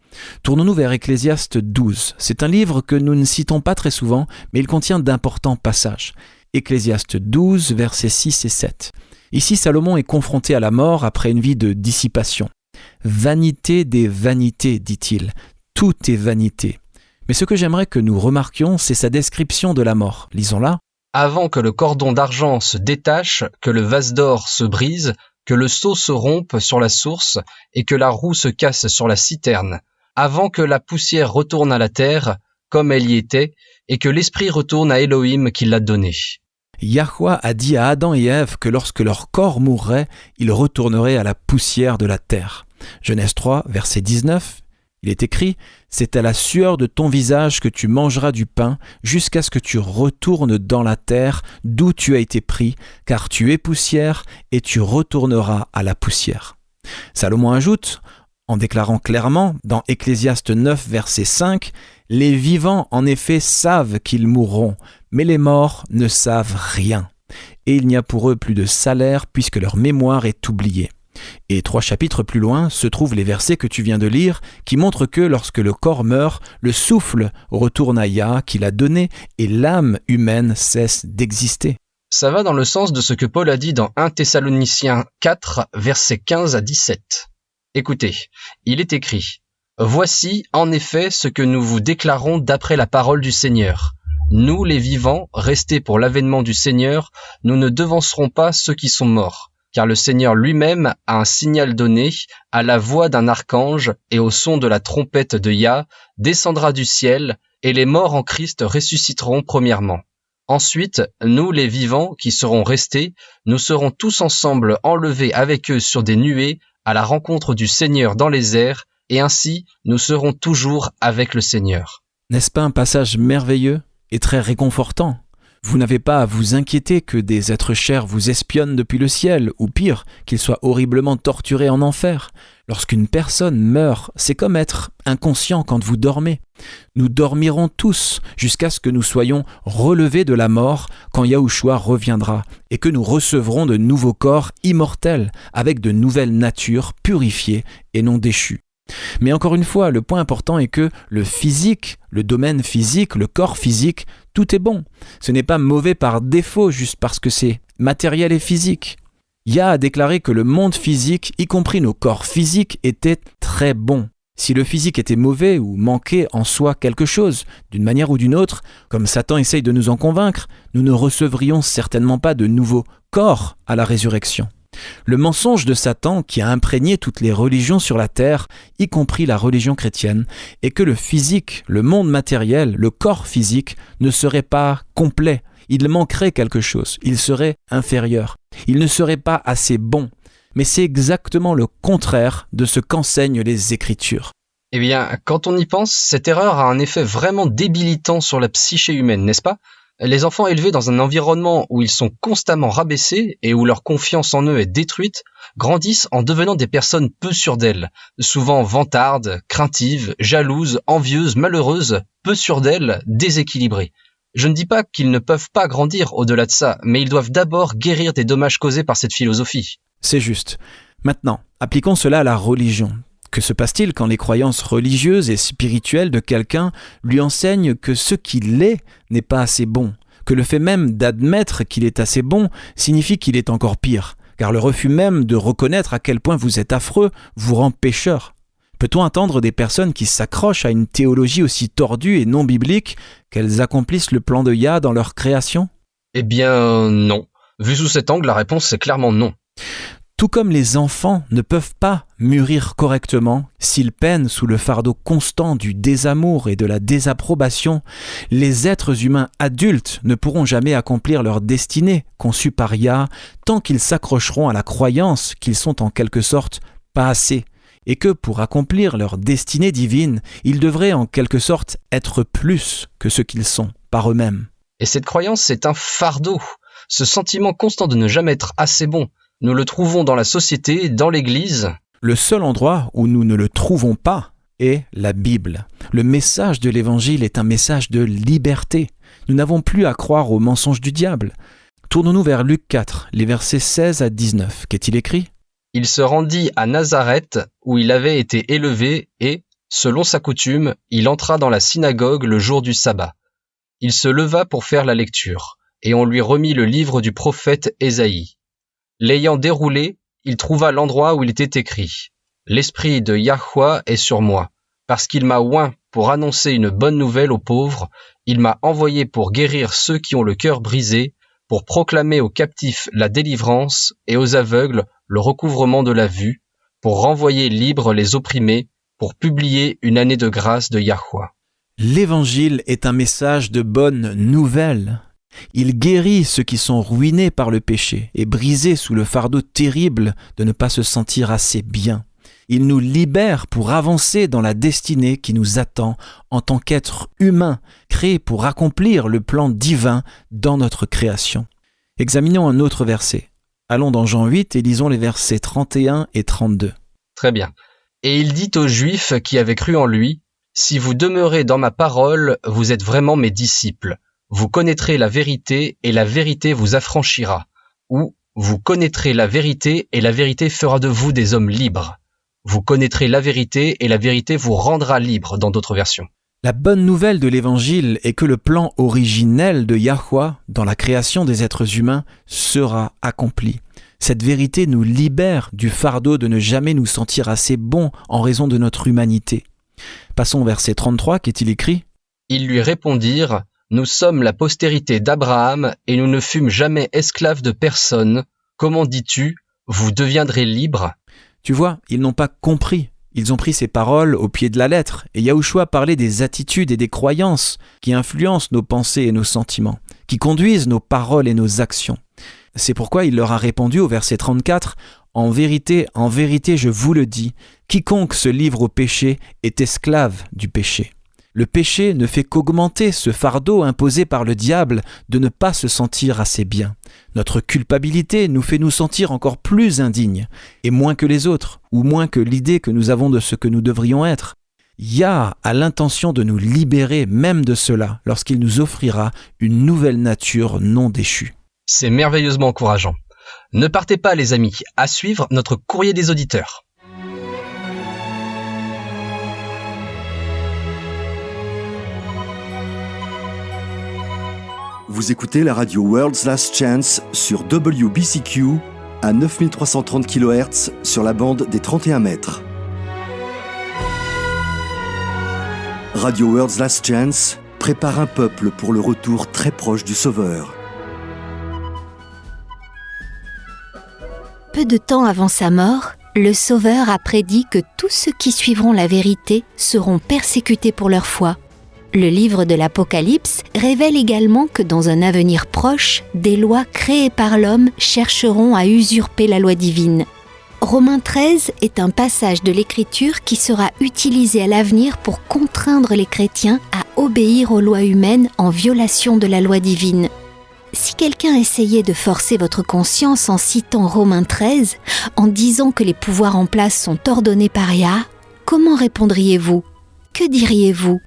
Tournons-nous vers Ecclésiaste 12. C'est un livre que nous ne citons pas très souvent, mais il contient d'importants passages. Ecclésiaste 12, versets 6 et 7. Ici, Salomon est confronté à la mort après une vie de dissipation. « Vanité des vanités », dit-il. « Tout est vanité. » Mais ce que j'aimerais que nous remarquions, c'est sa description de la mort. Lisons-la. « Avant que le cordon d'argent se détache, que le vase d'or se brise, que le seau se rompe sur la source et que la roue se casse sur la citerne, avant que la poussière retourne à la terre, comme elle y était, et que l'esprit retourne à Elohim qui l'a donné. » Yahweh a dit à Adam et Ève que lorsque leur corps mourrait, ils retourneraient à la poussière de la terre. Genèse 3, verset 19, il est écrit « C'est à la sueur de ton visage que tu mangeras du pain, jusqu'à ce que tu retournes dans la terre d'où tu as été pris, car tu es poussière et tu retourneras à la poussière. » Salomon ajoute, en déclarant clairement dans Ecclésiaste 9, verset 5, « Les vivants en effet savent qu'ils mourront, mais les morts ne savent rien. Et il n'y a pour eux plus de salaire puisque leur mémoire est oubliée. » Et 3 chapitres plus loin se trouvent les versets que tu viens de lire qui montrent que lorsque le corps meurt, le souffle retourne à Yah qui l'a donné et l'âme humaine cesse d'exister. Ça va dans le sens de ce que Paul a dit dans 1 Thessaloniciens 4, versets 15 à 17. Écoutez, il est écrit « Voici en effet ce que nous vous déclarons d'après la parole du Seigneur. Nous, les vivants, restés pour l'avènement du Seigneur, nous ne devancerons pas ceux qui sont morts. Car le Seigneur lui-même a un signal donné, à la voix d'un archange et au son de la trompette de Yah, descendra du ciel, et les morts en Christ ressusciteront premièrement. Ensuite, nous les vivants qui serons restés, nous serons tous ensemble enlevés avec eux sur des nuées, à la rencontre du Seigneur dans les airs, et ainsi nous serons toujours avec le Seigneur. » N'est-ce pas un passage merveilleux et très réconfortant ? Vous n'avez pas à vous inquiéter que des êtres chers vous espionnent depuis le ciel, ou pire, qu'ils soient horriblement torturés en enfer. Lorsqu'une personne meurt, c'est comme être inconscient quand vous dormez. Nous dormirons tous jusqu'à ce que nous soyons relevés de la mort quand Yahushua reviendra et que nous recevrons de nouveaux corps immortels avec de nouvelles natures purifiées et non déchues. Mais encore une fois, le point important est que le physique, le domaine physique, le corps physique, tout est bon. Ce n'est pas mauvais par défaut juste parce que c'est matériel et physique. Yah a déclaré que le monde physique, y compris nos corps physiques, était très bon. Si le physique était mauvais ou manquait en soi quelque chose, d'une manière ou d'une autre, comme Satan essaye de nous en convaincre, nous ne recevrions certainement pas de nouveaux corps à la résurrection. Le mensonge de Satan qui a imprégné toutes les religions sur la terre, y compris la religion chrétienne, est que le physique, le monde matériel, le corps physique ne serait pas complet. Il manquerait quelque chose, il serait inférieur. Il ne serait pas assez bon. Mais c'est exactement le contraire de ce qu'enseignent les Écritures. Eh bien, quand on y pense, cette erreur a un effet vraiment débilitant sur la psyché humaine, n'est-ce pas ? Les enfants élevés dans un environnement où ils sont constamment rabaissés et où leur confiance en eux est détruite, grandissent en devenant des personnes peu sûres d'elles, souvent vantardes, craintives, jalouses, envieuses, malheureuses, peu sûres d'elles, déséquilibrées. Je ne dis pas qu'ils ne peuvent pas grandir au-delà de ça, mais ils doivent d'abord guérir des dommages causés par cette philosophie. C'est juste. Maintenant, appliquons cela à la religion. Que se passe-t-il quand les croyances religieuses et spirituelles de quelqu'un lui enseignent que ce qu'il est n'est pas assez bon, que le fait même d'admettre qu'il est assez bon signifie qu'il est encore pire, car le refus même de reconnaître à quel point vous êtes affreux vous rend pécheur. Peut-on attendre des personnes qui s'accrochent à une théologie aussi tordue et non biblique qu'elles accomplissent le plan de Yah dans leur création ? Eh bien, non. Vu sous cet angle, la réponse est clairement non. Tout comme les enfants ne peuvent pas mûrir correctement s'ils peinent sous le fardeau constant du désamour et de la désapprobation, les êtres humains adultes ne pourront jamais accomplir leur destinée conçue par Yah tant qu'ils s'accrocheront à la croyance qu'ils sont en quelque sorte pas assez, et que pour accomplir leur destinée divine, ils devraient en quelque sorte être plus que ce qu'ils sont par eux-mêmes. Et cette croyance, c'est un fardeau. Ce sentiment constant de ne jamais être assez bon, nous le trouvons dans la société, dans l'Église. Le seul endroit où nous ne le trouvons pas est la Bible. Le message de l'Évangile est un message de liberté. Nous n'avons plus à croire aux mensonges du diable. Tournons-nous vers Luc 4, les versets 16 à 19. Qu'est-il écrit ? Il se rendit à Nazareth, où il avait été élevé, et, selon sa coutume, il entra dans la synagogue le jour du sabbat. Il se leva pour faire la lecture, et on lui remit le livre du prophète Ésaïe. L'ayant déroulé, il trouva l'endroit où il était écrit « L'esprit de Yahweh est sur moi, parce qu'il m'a oint pour annoncer une bonne nouvelle aux pauvres, il m'a envoyé pour guérir ceux qui ont le cœur brisé, pour proclamer aux captifs la délivrance et aux aveugles le recouvrement de la vue, pour renvoyer libres les opprimés, pour publier une année de grâce de Yahweh. » L'Évangile est un message de bonne nouvelle. Il guérit ceux qui sont ruinés par le péché et brisés sous le fardeau terrible de ne pas se sentir assez bien. Il nous libère pour avancer dans la destinée qui nous attend en tant qu'êtres humains, créés pour accomplir le plan divin dans notre création. Examinons un autre verset. Allons dans Jean 8 et lisons les versets 31 et 32. Très bien. Et il dit aux Juifs qui avaient cru en lui, « Si vous demeurez dans ma parole, vous êtes vraiment mes disciples. Vous connaîtrez la vérité et la vérité vous affranchira. » Ou « Vous connaîtrez la vérité et la vérité fera de vous des hommes libres. » Vous connaîtrez la vérité et la vérité vous rendra libre dans d'autres versions. La bonne nouvelle de l'Évangile est que le plan originel de Yahweh dans la création des êtres humains sera accompli. Cette vérité nous libère du fardeau de ne jamais nous sentir assez bons en raison de notre humanité. Passons au verset 33, qu'est-il écrit ? Ils lui répondirent « Nous sommes la postérité d'Abraham et nous ne fûmes jamais esclaves de personne. Comment dis-tu, vous deviendrez libres ?» Tu vois, ils n'ont pas compris. Ils ont pris ces paroles au pied de la lettre. Et Yahushua parlait des attitudes et des croyances qui influencent nos pensées et nos sentiments, qui conduisent nos paroles et nos actions. C'est pourquoi il leur a répondu au verset 34 « en vérité, je vous le dis, quiconque se livre au péché est esclave du péché. » Le péché ne fait qu'augmenter ce fardeau imposé par le diable de ne pas se sentir assez bien. Notre culpabilité nous fait nous sentir encore plus indignes, et moins que les autres, ou moins que l'idée que nous avons de ce que nous devrions être. Yah a l'intention de nous libérer même de cela lorsqu'il nous offrira une nouvelle nature non déchue. C'est merveilleusement encourageant. Ne partez pas les amis, à suivre notre courrier des auditeurs. Vous écoutez la radio World's Last Chance sur WBCQ à 9330 kHz sur la bande des 31 mètres. Radio World's Last Chance prépare un peuple pour le retour très proche du Sauveur. Peu de temps avant sa mort, le Sauveur a prédit que tous ceux qui suivront la vérité seront persécutés pour leur foi. Le livre de l'Apocalypse révèle également que dans un avenir proche, des lois créées par l'homme chercheront à usurper la loi divine. Romains 13 est un passage de l'Écriture qui sera utilisé à l'avenir pour contraindre les chrétiens à obéir aux lois humaines en violation de la loi divine. Si quelqu'un essayait de forcer votre conscience en citant Romains 13, en disant que les pouvoirs en place sont ordonnés par Yah, comment répondriez-vous ? Que diriez-vous ?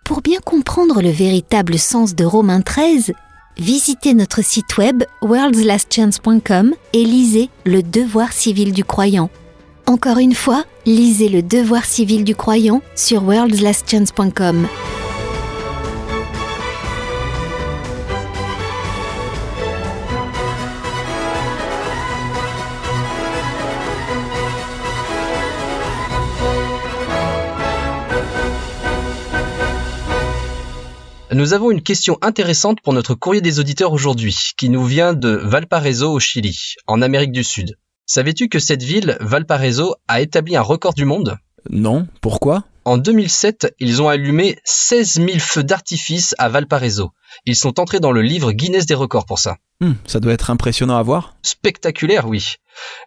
Pour bien comprendre le véritable sens de Romains 13, visitez notre site web worldslastchance.com et lisez Le devoir civil du croyant. Encore une fois, lisez Le devoir civil du croyant sur worldslastchance.com. Nous avons une question intéressante pour notre courrier des auditeurs aujourd'hui, qui nous vient de Valparaiso au Chili, en Amérique du Sud. Savais-tu que cette ville, Valparaiso, a établi un record du monde ? Non, pourquoi ? En 2007, ils ont allumé 16 000 feux d'artifice à Valparaiso. Ils sont entrés dans le livre Guinness des records pour ça. Ça doit être impressionnant à voir. Spectaculaire, oui.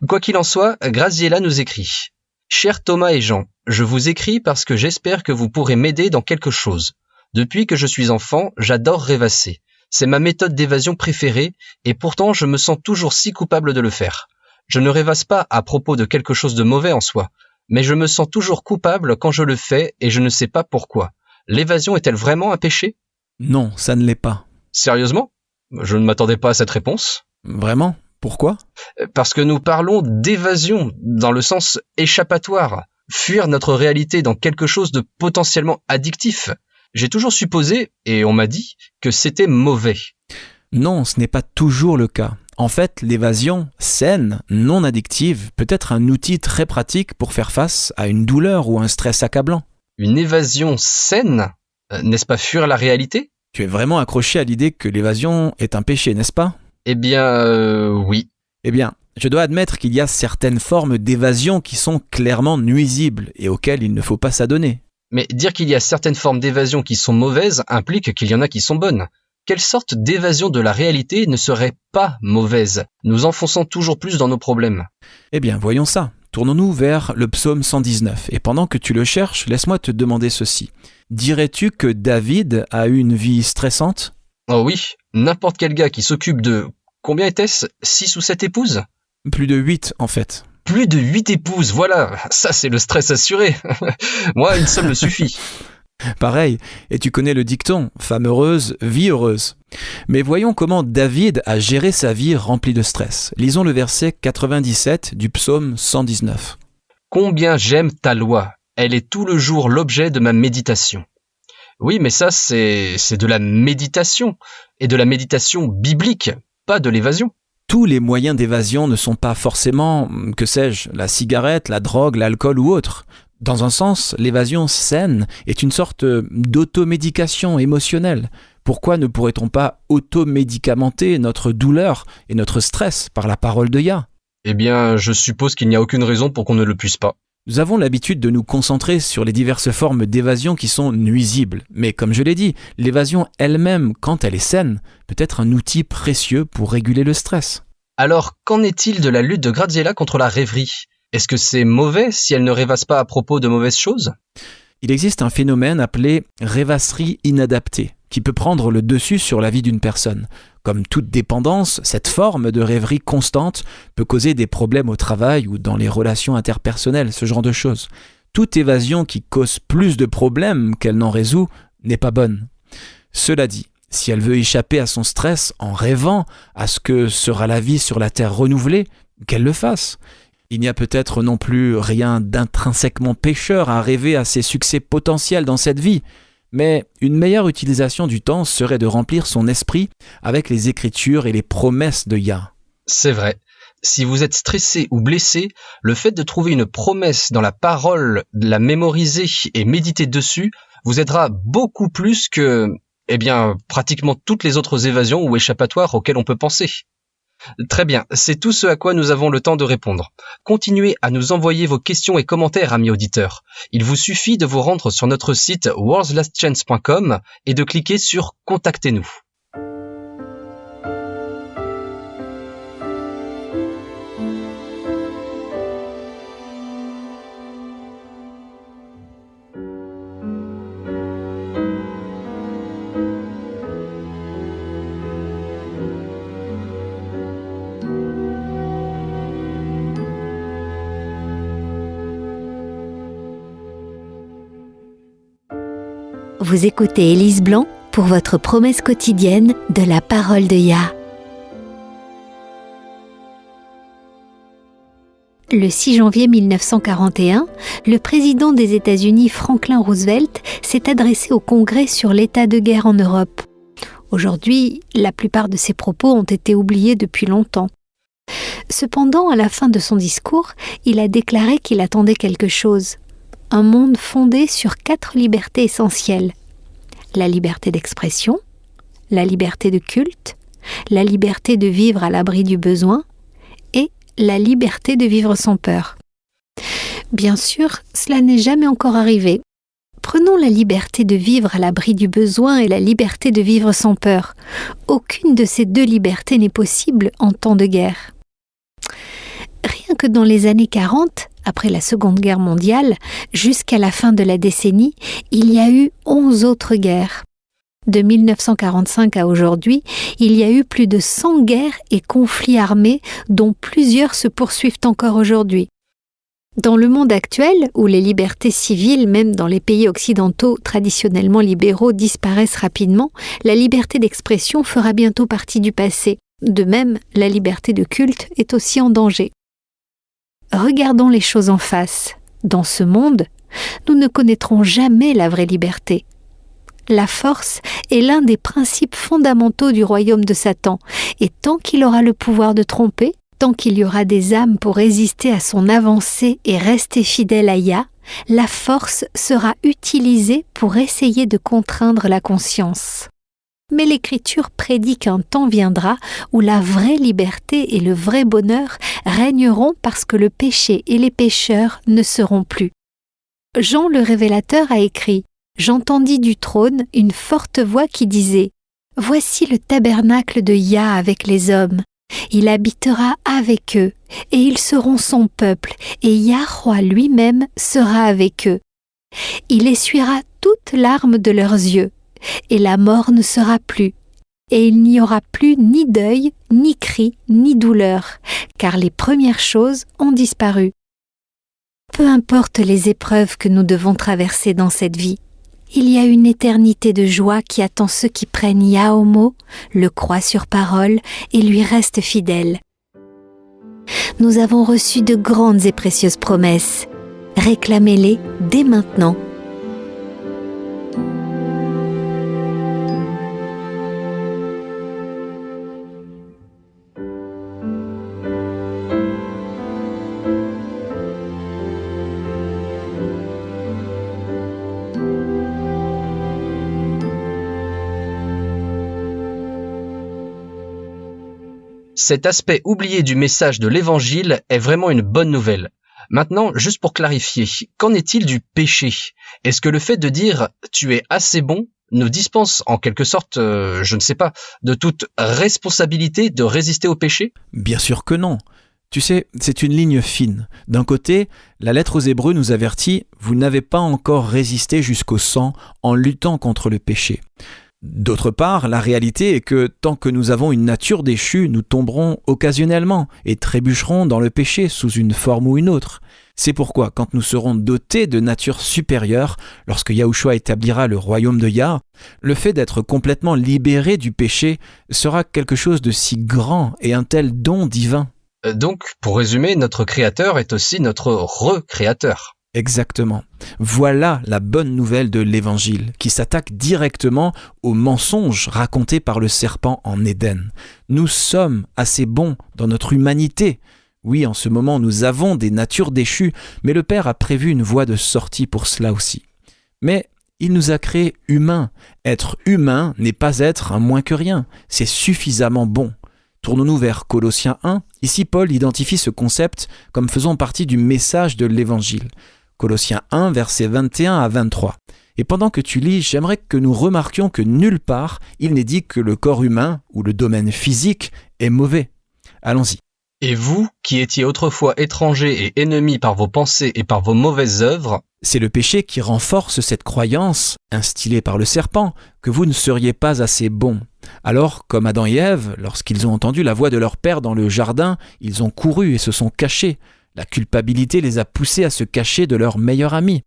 Quoi qu'il en soit, Graziella nous écrit « Chers Thomas et Jean, je vous écris parce que j'espère que vous pourrez m'aider dans quelque chose. Depuis que je suis enfant, j'adore rêvasser. C'est ma méthode d'évasion préférée et pourtant je me sens toujours si coupable de le faire. Je ne rêvasse pas à propos de quelque chose de mauvais en soi, mais je me sens toujours coupable quand je le fais et je ne sais pas pourquoi. L'évasion est-elle vraiment un péché ? Non, ça ne l'est pas. Sérieusement ? Je ne m'attendais pas à cette réponse. Vraiment ? Pourquoi ? Parce que nous parlons d'évasion dans le sens échappatoire, fuir notre réalité dans quelque chose de potentiellement addictif. J'ai toujours supposé, et on m'a dit, que c'était mauvais. Non, ce n'est pas toujours le cas. En fait, l'évasion saine, non addictive, peut être un outil très pratique pour faire face à une douleur ou un stress accablant. Une évasion saine ? N'est-ce pas fuir la réalité ? Tu es vraiment accroché à l'idée que l'évasion est un péché, n'est-ce pas ? Eh bien, oui. Eh bien, je dois admettre qu'il y a certaines formes d'évasion qui sont clairement nuisibles et auxquelles il ne faut pas s'adonner. Mais dire qu'il y a certaines formes d'évasion qui sont mauvaises implique qu'il y en a qui sont bonnes. Quelle sorte d'évasion de la réalité ne serait pas mauvaise ? Nous enfonçons toujours plus dans nos problèmes. Eh bien, voyons ça. Tournons-nous vers le psaume 119. Et pendant que tu le cherches, laisse-moi te demander ceci. Dirais-tu que David a eu une vie stressante ? Oh oui, n'importe quel gars qui s'occupe de... Combien était-ce ? 6 ou 7 épouses ? Plus de 8, en fait. Plus de 8 épouses, voilà. Ça, c'est le stress assuré. Moi, une seule me suffit. Pareil, et tu connais le dicton, femme heureuse, vie heureuse. Mais voyons comment David a géré sa vie remplie de stress. Lisons le verset 97 du psaume 119. « Combien j'aime ta loi, elle est tout le jour l'objet de ma méditation. » Oui, mais ça, c'est de la méditation, et de la méditation biblique, pas de l'évasion. Tous les moyens d'évasion ne sont pas forcément, que sais-je, la cigarette, la drogue, l'alcool ou autre. Dans un sens, l'évasion saine est une sorte d'automédication émotionnelle. Pourquoi ne pourrait-on pas automédicamenter notre douleur et notre stress par la parole de Yah ? Eh bien, je suppose qu'il n'y a aucune raison pour qu'on ne le puisse pas. Nous avons l'habitude de nous concentrer sur les diverses formes d'évasion qui sont nuisibles. Mais comme je l'ai dit, l'évasion elle-même, quand elle est saine, peut être un outil précieux pour réguler le stress. Alors, qu'en est-il de la lutte de Graziella contre la rêverie ? Est-ce que c'est mauvais si elle ne rêvasse pas à propos de mauvaises choses ? Il existe un phénomène appelé rêvasserie inadaptée, qui peut prendre le dessus sur la vie d'une personne. Comme toute dépendance, cette forme de rêverie constante peut causer des problèmes au travail ou dans les relations interpersonnelles, ce genre de choses. Toute évasion qui cause plus de problèmes qu'elle n'en résout n'est pas bonne. Cela dit, si elle veut échapper à son stress en rêvant à ce que sera la vie sur la Terre renouvelée, qu'elle le fasse. Il n'y a peut-être non plus rien d'intrinsèquement pécheur à rêver à ses succès potentiels dans cette vie, mais une meilleure utilisation du temps serait de remplir son esprit avec les Écritures et les promesses de Yah. C'est vrai. Si vous êtes stressé ou blessé, le fait de trouver une promesse dans la parole, de la mémoriser et méditer dessus vous aidera beaucoup plus que, pratiquement toutes les autres évasions ou échappatoires auxquelles on peut penser. Très bien, c'est tout ce à quoi nous avons le temps de répondre. Continuez à nous envoyer vos questions et commentaires, amis auditeurs. Il vous suffit de vous rendre sur notre site worldslastchance.com et de cliquer sur « Contactez-nous ». Vous écoutez Élise Blanc pour votre promesse quotidienne de la parole de Yah. Le 6 janvier 1941, le président des États-Unis Franklin Roosevelt s'est adressé au Congrès sur l'état de guerre en Europe. Aujourd'hui, la plupart de ses propos ont été oubliés depuis longtemps. Cependant, à la fin de son discours, il a déclaré qu'il attendait quelque chose. Un monde fondé sur 4 libertés essentielles. La liberté d'expression, la liberté de culte, la liberté de vivre à l'abri du besoin et la liberté de vivre sans peur. Bien sûr, cela n'est jamais encore arrivé. Prenons la liberté de vivre à l'abri du besoin et la liberté de vivre sans peur. Aucune de ces deux libertés n'est possible en temps de guerre. Rien que dans les années 40, après la Seconde Guerre mondiale, jusqu'à la fin de la décennie, il y a eu 11 autres guerres. De 1945 à aujourd'hui, il y a eu plus de 100 guerres et conflits armés, dont plusieurs se poursuivent encore aujourd'hui. Dans le monde actuel, où les libertés civiles, même dans les pays occidentaux traditionnellement libéraux, disparaissent rapidement, la liberté d'expression fera bientôt partie du passé. De même, la liberté de culte est aussi en danger. Regardons les choses en face. Dans ce monde, nous ne connaîtrons jamais la vraie liberté. La force est l'un des principes fondamentaux du royaume de Satan, et tant qu'il aura le pouvoir de tromper, tant qu'il y aura des âmes pour résister à son avancée et rester fidèle à Yah, la force sera utilisée pour essayer de contraindre la conscience. Mais l'Écriture prédit qu'un temps viendra où la vraie liberté et le vrai bonheur régneront parce que le péché et les pécheurs ne seront plus. Jean le Révélateur a écrit « J'entendis du trône une forte voix qui disait « Voici le tabernacle de Yah avec les hommes. Il habitera avec eux, et ils seront son peuple, et Yahweh lui-même sera avec eux. Il essuiera toute larme de leurs yeux, et la mort ne sera plus, et il n'y aura plus ni deuil, ni cri, ni douleur, car les premières choses ont disparu. » Peu importe les épreuves que nous devons traverser dans cette vie, il y a une éternité de joie qui attend ceux qui prennent Yah au mot, le croient sur parole et lui restent fidèles. Nous avons reçu de grandes et précieuses promesses. Réclamez-les dès maintenant. Cet aspect oublié du message de l'Évangile est vraiment une bonne nouvelle. Maintenant, juste pour clarifier, qu'en est-il du péché ? Est-ce que le fait de dire « tu es assez bon » nous dispense en quelque sorte, de toute responsabilité de résister au péché ? Bien sûr que non. Tu sais, c'est une ligne fine. D'un côté, la lettre aux Hébreux nous avertit « vous n'avez pas encore résisté jusqu'au sang en luttant contre le péché ». D'autre part, la réalité est que tant que nous avons une nature déchue, nous tomberons occasionnellement et trébucherons dans le péché sous une forme ou une autre. C'est pourquoi, quand nous serons dotés de nature supérieure, lorsque Yahushua établira le royaume de Yah, le fait d'être complètement libéré du péché sera quelque chose de si grand et un tel don divin. Donc, pour résumer, notre Créateur est aussi notre recréateur. Exactement. Voilà la bonne nouvelle de l'Évangile, qui s'attaque directement aux mensonges racontés par le serpent en Éden. Nous sommes assez bons dans notre humanité. Oui, en ce moment, nous avons des natures déchues, mais le Père a prévu une voie de sortie pour cela aussi. Mais il nous a créés humains. Être humain n'est pas être un moins que rien. C'est suffisamment bon. Tournons-nous vers Colossiens 1. Ici, Paul identifie ce concept comme faisant partie du message de l'Évangile. Colossiens 1, versets 21 à 23. Et pendant que tu lis, j'aimerais que nous remarquions que nulle part, il n'est dit que le corps humain ou le domaine physique est mauvais. Allons-y. Et vous, qui étiez autrefois étrangers et ennemis par vos pensées et par vos mauvaises œuvres, c'est le péché qui renforce cette croyance, instillée par le serpent, que vous ne seriez pas assez bons. Alors, comme Adam et Ève, lorsqu'ils ont entendu la voix de leur père dans le jardin, ils ont couru et se sont cachés. La culpabilité les a poussés à se cacher de leur meilleur ami.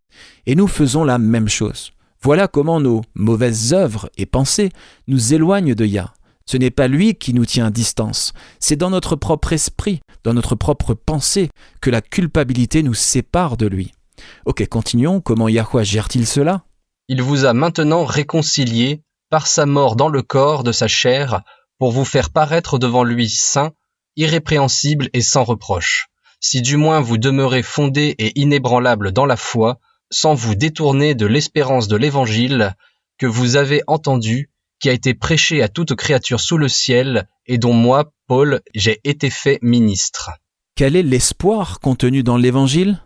Et nous faisons la même chose. Voilà comment nos mauvaises œuvres et pensées nous éloignent de Yah. Ce n'est pas lui qui nous tient à distance. C'est dans notre propre esprit, dans notre propre pensée, que la culpabilité nous sépare de lui. Ok, continuons. Comment Yahweh gère-t-il cela ? Il vous a maintenant réconciliés par sa mort dans le corps de sa chair pour vous faire paraître devant lui saint, irrépréhensible et sans reproche. Si du moins vous demeurez fondés et inébranlables dans la foi, sans vous détourner de l'espérance de l'Évangile que vous avez entendu, qui a été prêché à toute créature sous le ciel, et dont moi, Paul, j'ai été fait ministre. Quel est l'espoir contenu dans l'Évangile ?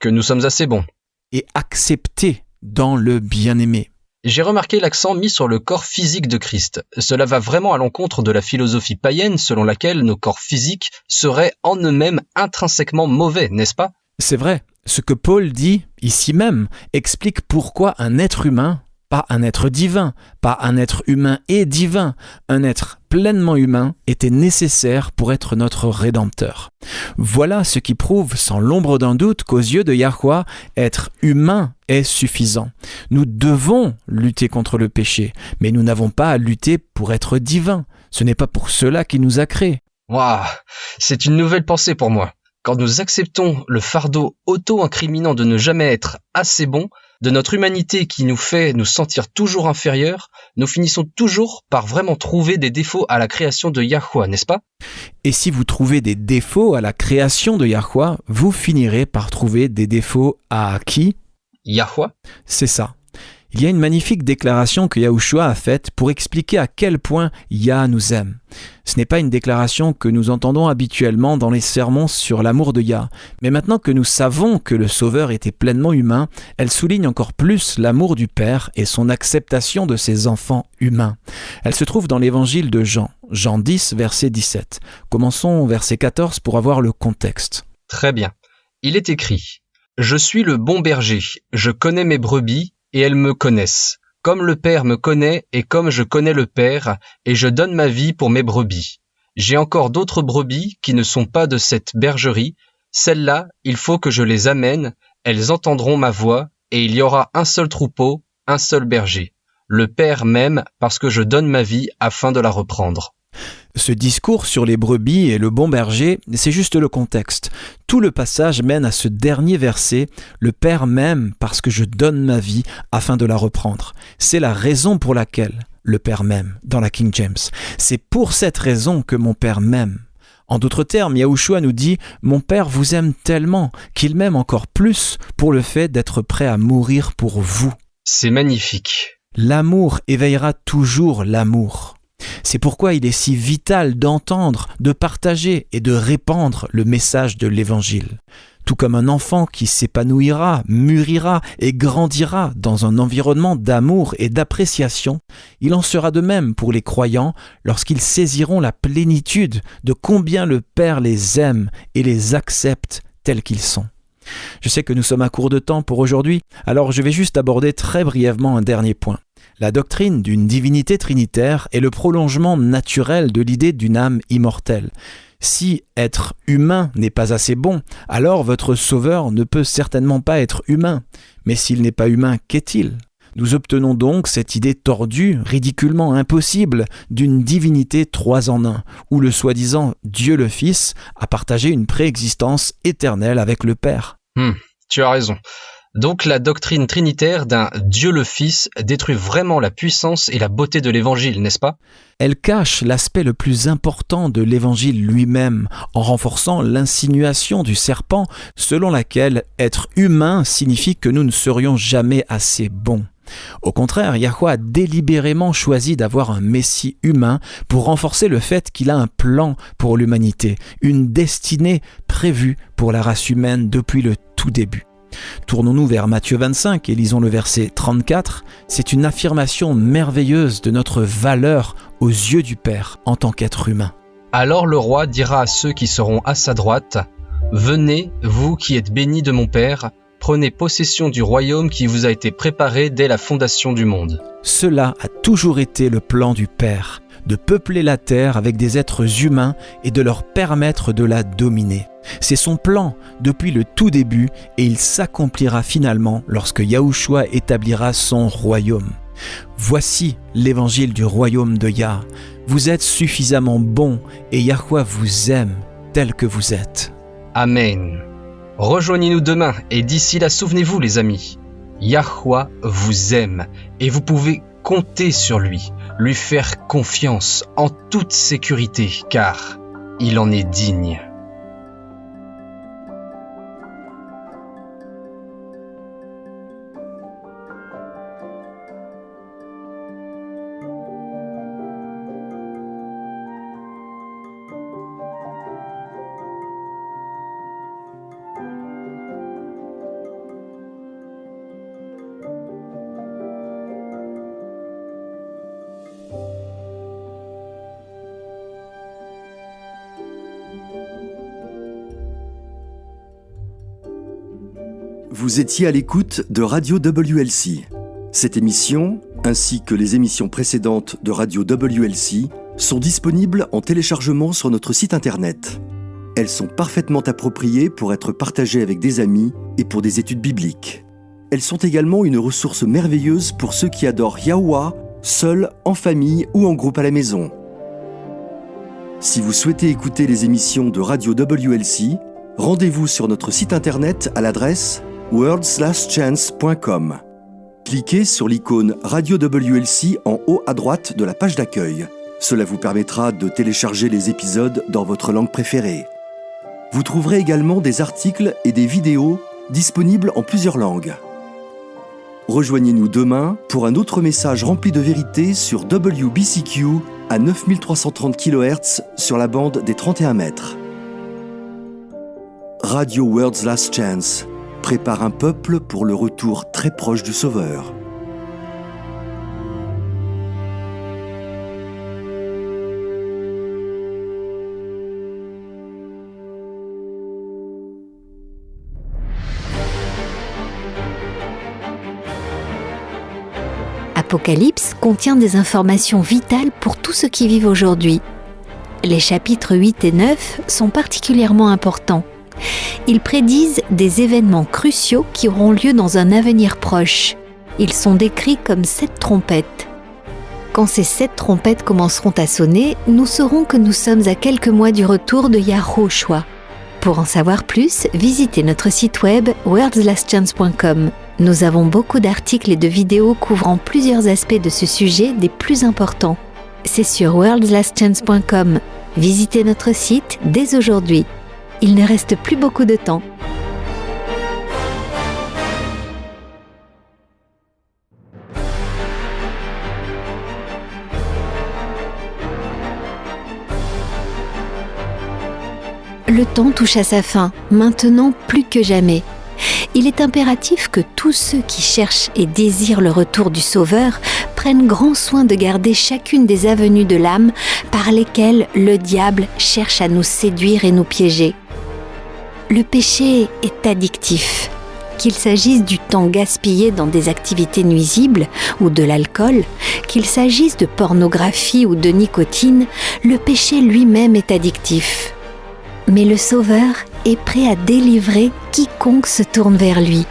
Que nous sommes assez bons. Et accepté dans le bien-aimé. J'ai remarqué l'accent mis sur le corps physique de Christ. Cela va vraiment à l'encontre de la philosophie païenne selon laquelle nos corps physiques seraient en eux-mêmes intrinsèquement mauvais, n'est-ce pas ? C'est vrai, ce que Paul dit ici même explique pourquoi un être humain, pas un être divin, pas un être humain et divin, un être pleinement humain était nécessaire pour être notre Rédempteur. Voilà ce qui prouve sans l'ombre d'un doute qu'aux yeux de Yahweh, être humain est suffisant. Nous devons lutter contre le péché, mais nous n'avons pas à lutter pour être divin. Ce n'est pas pour cela qu'il nous a créés. Waouh, c'est une nouvelle pensée pour moi. Quand nous acceptons le fardeau auto-incriminant de ne jamais être assez bons, de notre humanité qui nous fait nous sentir toujours inférieurs, nous finissons toujours par vraiment trouver des défauts à la création de Yahweh, n'est-ce pas ? Et si vous trouvez des défauts à la création de Yahweh, vous finirez par trouver des défauts à qui ? Yahweh ? C'est ça. Il y a une magnifique déclaration que Yahushua a faite pour expliquer à quel point Yah nous aime. Ce n'est pas une déclaration que nous entendons habituellement dans les sermons sur l'amour de Yah, mais maintenant que nous savons que le Sauveur était pleinement humain, elle souligne encore plus l'amour du Père et son acceptation de ses enfants humains. Elle se trouve dans l'évangile de Jean, Jean 10, verset 17. Commençons verset 14 pour avoir le contexte. Très bien. Il est écrit « Je suis le bon berger, je connais mes brebis, et elles me connaissent, comme le Père me connaît et comme je connais le Père, et je donne ma vie pour mes brebis. J'ai encore d'autres brebis qui ne sont pas de cette bergerie, celles-là, il faut que je les amène, elles entendront ma voix, et il y aura un seul troupeau, un seul berger. Le Père m'aime parce que je donne ma vie afin de la reprendre. » Ce discours sur les brebis et le bon berger, c'est juste le contexte. Tout le passage mène à ce dernier verset, « Le Père m'aime parce que je donne ma vie afin de la reprendre ». C'est la raison pour laquelle le Père m'aime dans la King James. C'est pour cette raison que mon Père m'aime. En d'autres termes, Yahushua nous dit « Mon Père vous aime tellement qu'il m'aime encore plus pour le fait d'être prêt à mourir pour vous. » C'est magnifique. L'amour éveillera toujours l'amour. C'est pourquoi il est si vital d'entendre, de partager et de répandre le message de l'Évangile. Tout comme un enfant qui s'épanouira, mûrira et grandira dans un environnement d'amour et d'appréciation, il en sera de même pour les croyants lorsqu'ils saisiront la plénitude de combien le Père les aime et les accepte tels qu'ils sont. Je sais que nous sommes à court de temps pour aujourd'hui, alors je vais juste aborder très brièvement un dernier point. La doctrine d'une divinité trinitaire est le prolongement naturel de l'idée d'une âme immortelle. Si être humain n'est pas assez bon, alors votre Sauveur ne peut certainement pas être humain. Mais s'il n'est pas humain, qu'est-il ? Nous obtenons donc cette idée tordue, ridiculement impossible, d'une divinité 3 en 1, où le soi-disant Dieu le Fils a partagé une préexistence éternelle avec le Père. Tu as raison. Donc la doctrine trinitaire d'un Dieu le Fils détruit vraiment la puissance et la beauté de l'Évangile, n'est-ce pas ? Elle cache l'aspect le plus important de l'Évangile lui-même, en renforçant l'insinuation du serpent selon laquelle être humain signifie que nous ne serions jamais assez bons. Au contraire, Yahweh a délibérément choisi d'avoir un Messie humain pour renforcer le fait qu'il a un plan pour l'humanité, une destinée prévue pour la race humaine depuis le tout début. Tournons-nous vers Matthieu 25 et lisons le verset 34. C'est une affirmation merveilleuse de notre valeur aux yeux du Père en tant qu'être humain. Alors le roi dira à ceux qui seront à sa droite, « Venez, vous qui êtes bénis de mon Père, prenez possession du royaume qui vous a été préparé dès la fondation du monde. » Cela a toujours été le plan du Père, de peupler la terre avec des êtres humains et de leur permettre de la dominer. C'est son plan depuis le tout début et il s'accomplira finalement lorsque Yahushua établira son royaume. Voici l'évangile du royaume de Yah. Vous êtes suffisamment bons et Yahweh vous aime tel que vous êtes. Amen. Rejoignez-nous demain et d'ici là, souvenez-vous les amis, Yahweh vous aime et vous pouvez compter sur lui faire confiance en toute sécurité car il en est digne. Vous étiez à l'écoute de Radio WLC. Cette émission, ainsi que les émissions précédentes de Radio WLC, sont disponibles en téléchargement sur notre site internet. Elles sont parfaitement appropriées pour être partagées avec des amis et pour des études bibliques. Elles sont également une ressource merveilleuse pour ceux qui adorent Yahuwah, seuls, en famille ou en groupe à la maison. Si vous souhaitez écouter les émissions de Radio WLC, rendez-vous sur notre site internet à l'adresse worldslastchance.com. Cliquez sur l'icône Radio WLC en haut à droite de la page d'accueil. Cela vous permettra de télécharger les épisodes dans votre langue préférée. Vous trouverez également des articles et des vidéos disponibles en plusieurs langues. Rejoignez-nous demain pour un autre message rempli de vérité sur WBCQ à 9330 kHz sur la bande des 31 mètres. Radio World's Last Chance prépare un peuple pour le retour très proche du Sauveur. Apocalypse contient des informations vitales pour tous ceux qui vivent aujourd'hui. Les chapitres 8 et 9 sont particulièrement importants. Ils prédisent des événements cruciaux qui auront lieu dans un avenir proche. Ils sont décrits comme 7 trompettes. Quand ces 7 trompettes commenceront à sonner, nous saurons que nous sommes à quelques mois du retour de Yahushua. Pour en savoir plus, visitez notre site web worldslastchance.com. Nous avons beaucoup d'articles et de vidéos couvrant plusieurs aspects de ce sujet des plus importants. C'est sur worldslastchance.com. Visitez notre site dès aujourd'hui. Il ne reste plus beaucoup de temps. Le temps touche à sa fin, maintenant plus que jamais. Il est impératif que tous ceux qui cherchent et désirent le retour du Sauveur prennent grand soin de garder chacune des avenues de l'âme par lesquelles le diable cherche à nous séduire et nous piéger. Le péché est addictif. Qu'il s'agisse du temps gaspillé dans des activités nuisibles ou de l'alcool, qu'il s'agisse de pornographie ou de nicotine, le péché lui-même est addictif. Mais le Sauveur est prêt à délivrer quiconque se tourne vers lui.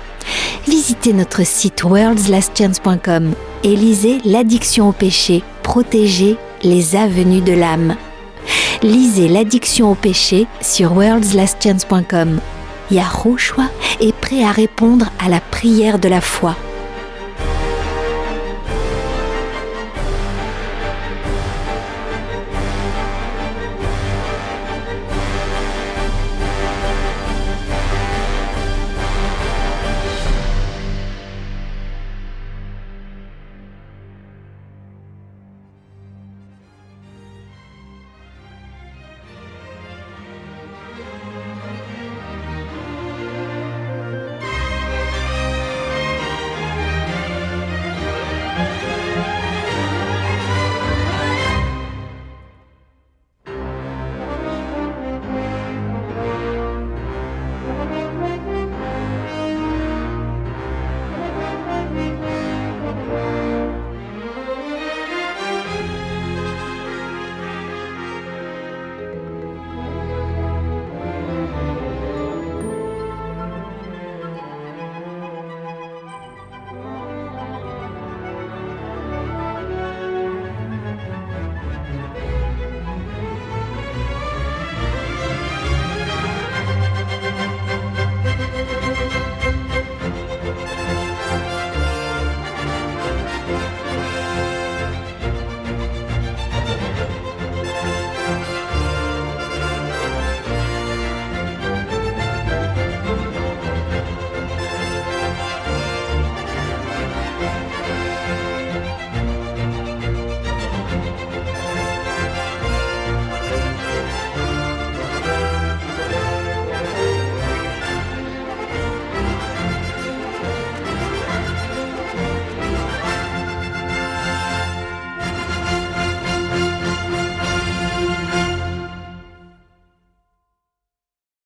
Visitez notre site worldslastchance.com et lisez l'addiction au péché, protéger les avenues de l'âme. Lisez l'addiction au péché sur worldslastchance.com. Yahushua est prêt à répondre à la prière de la foi.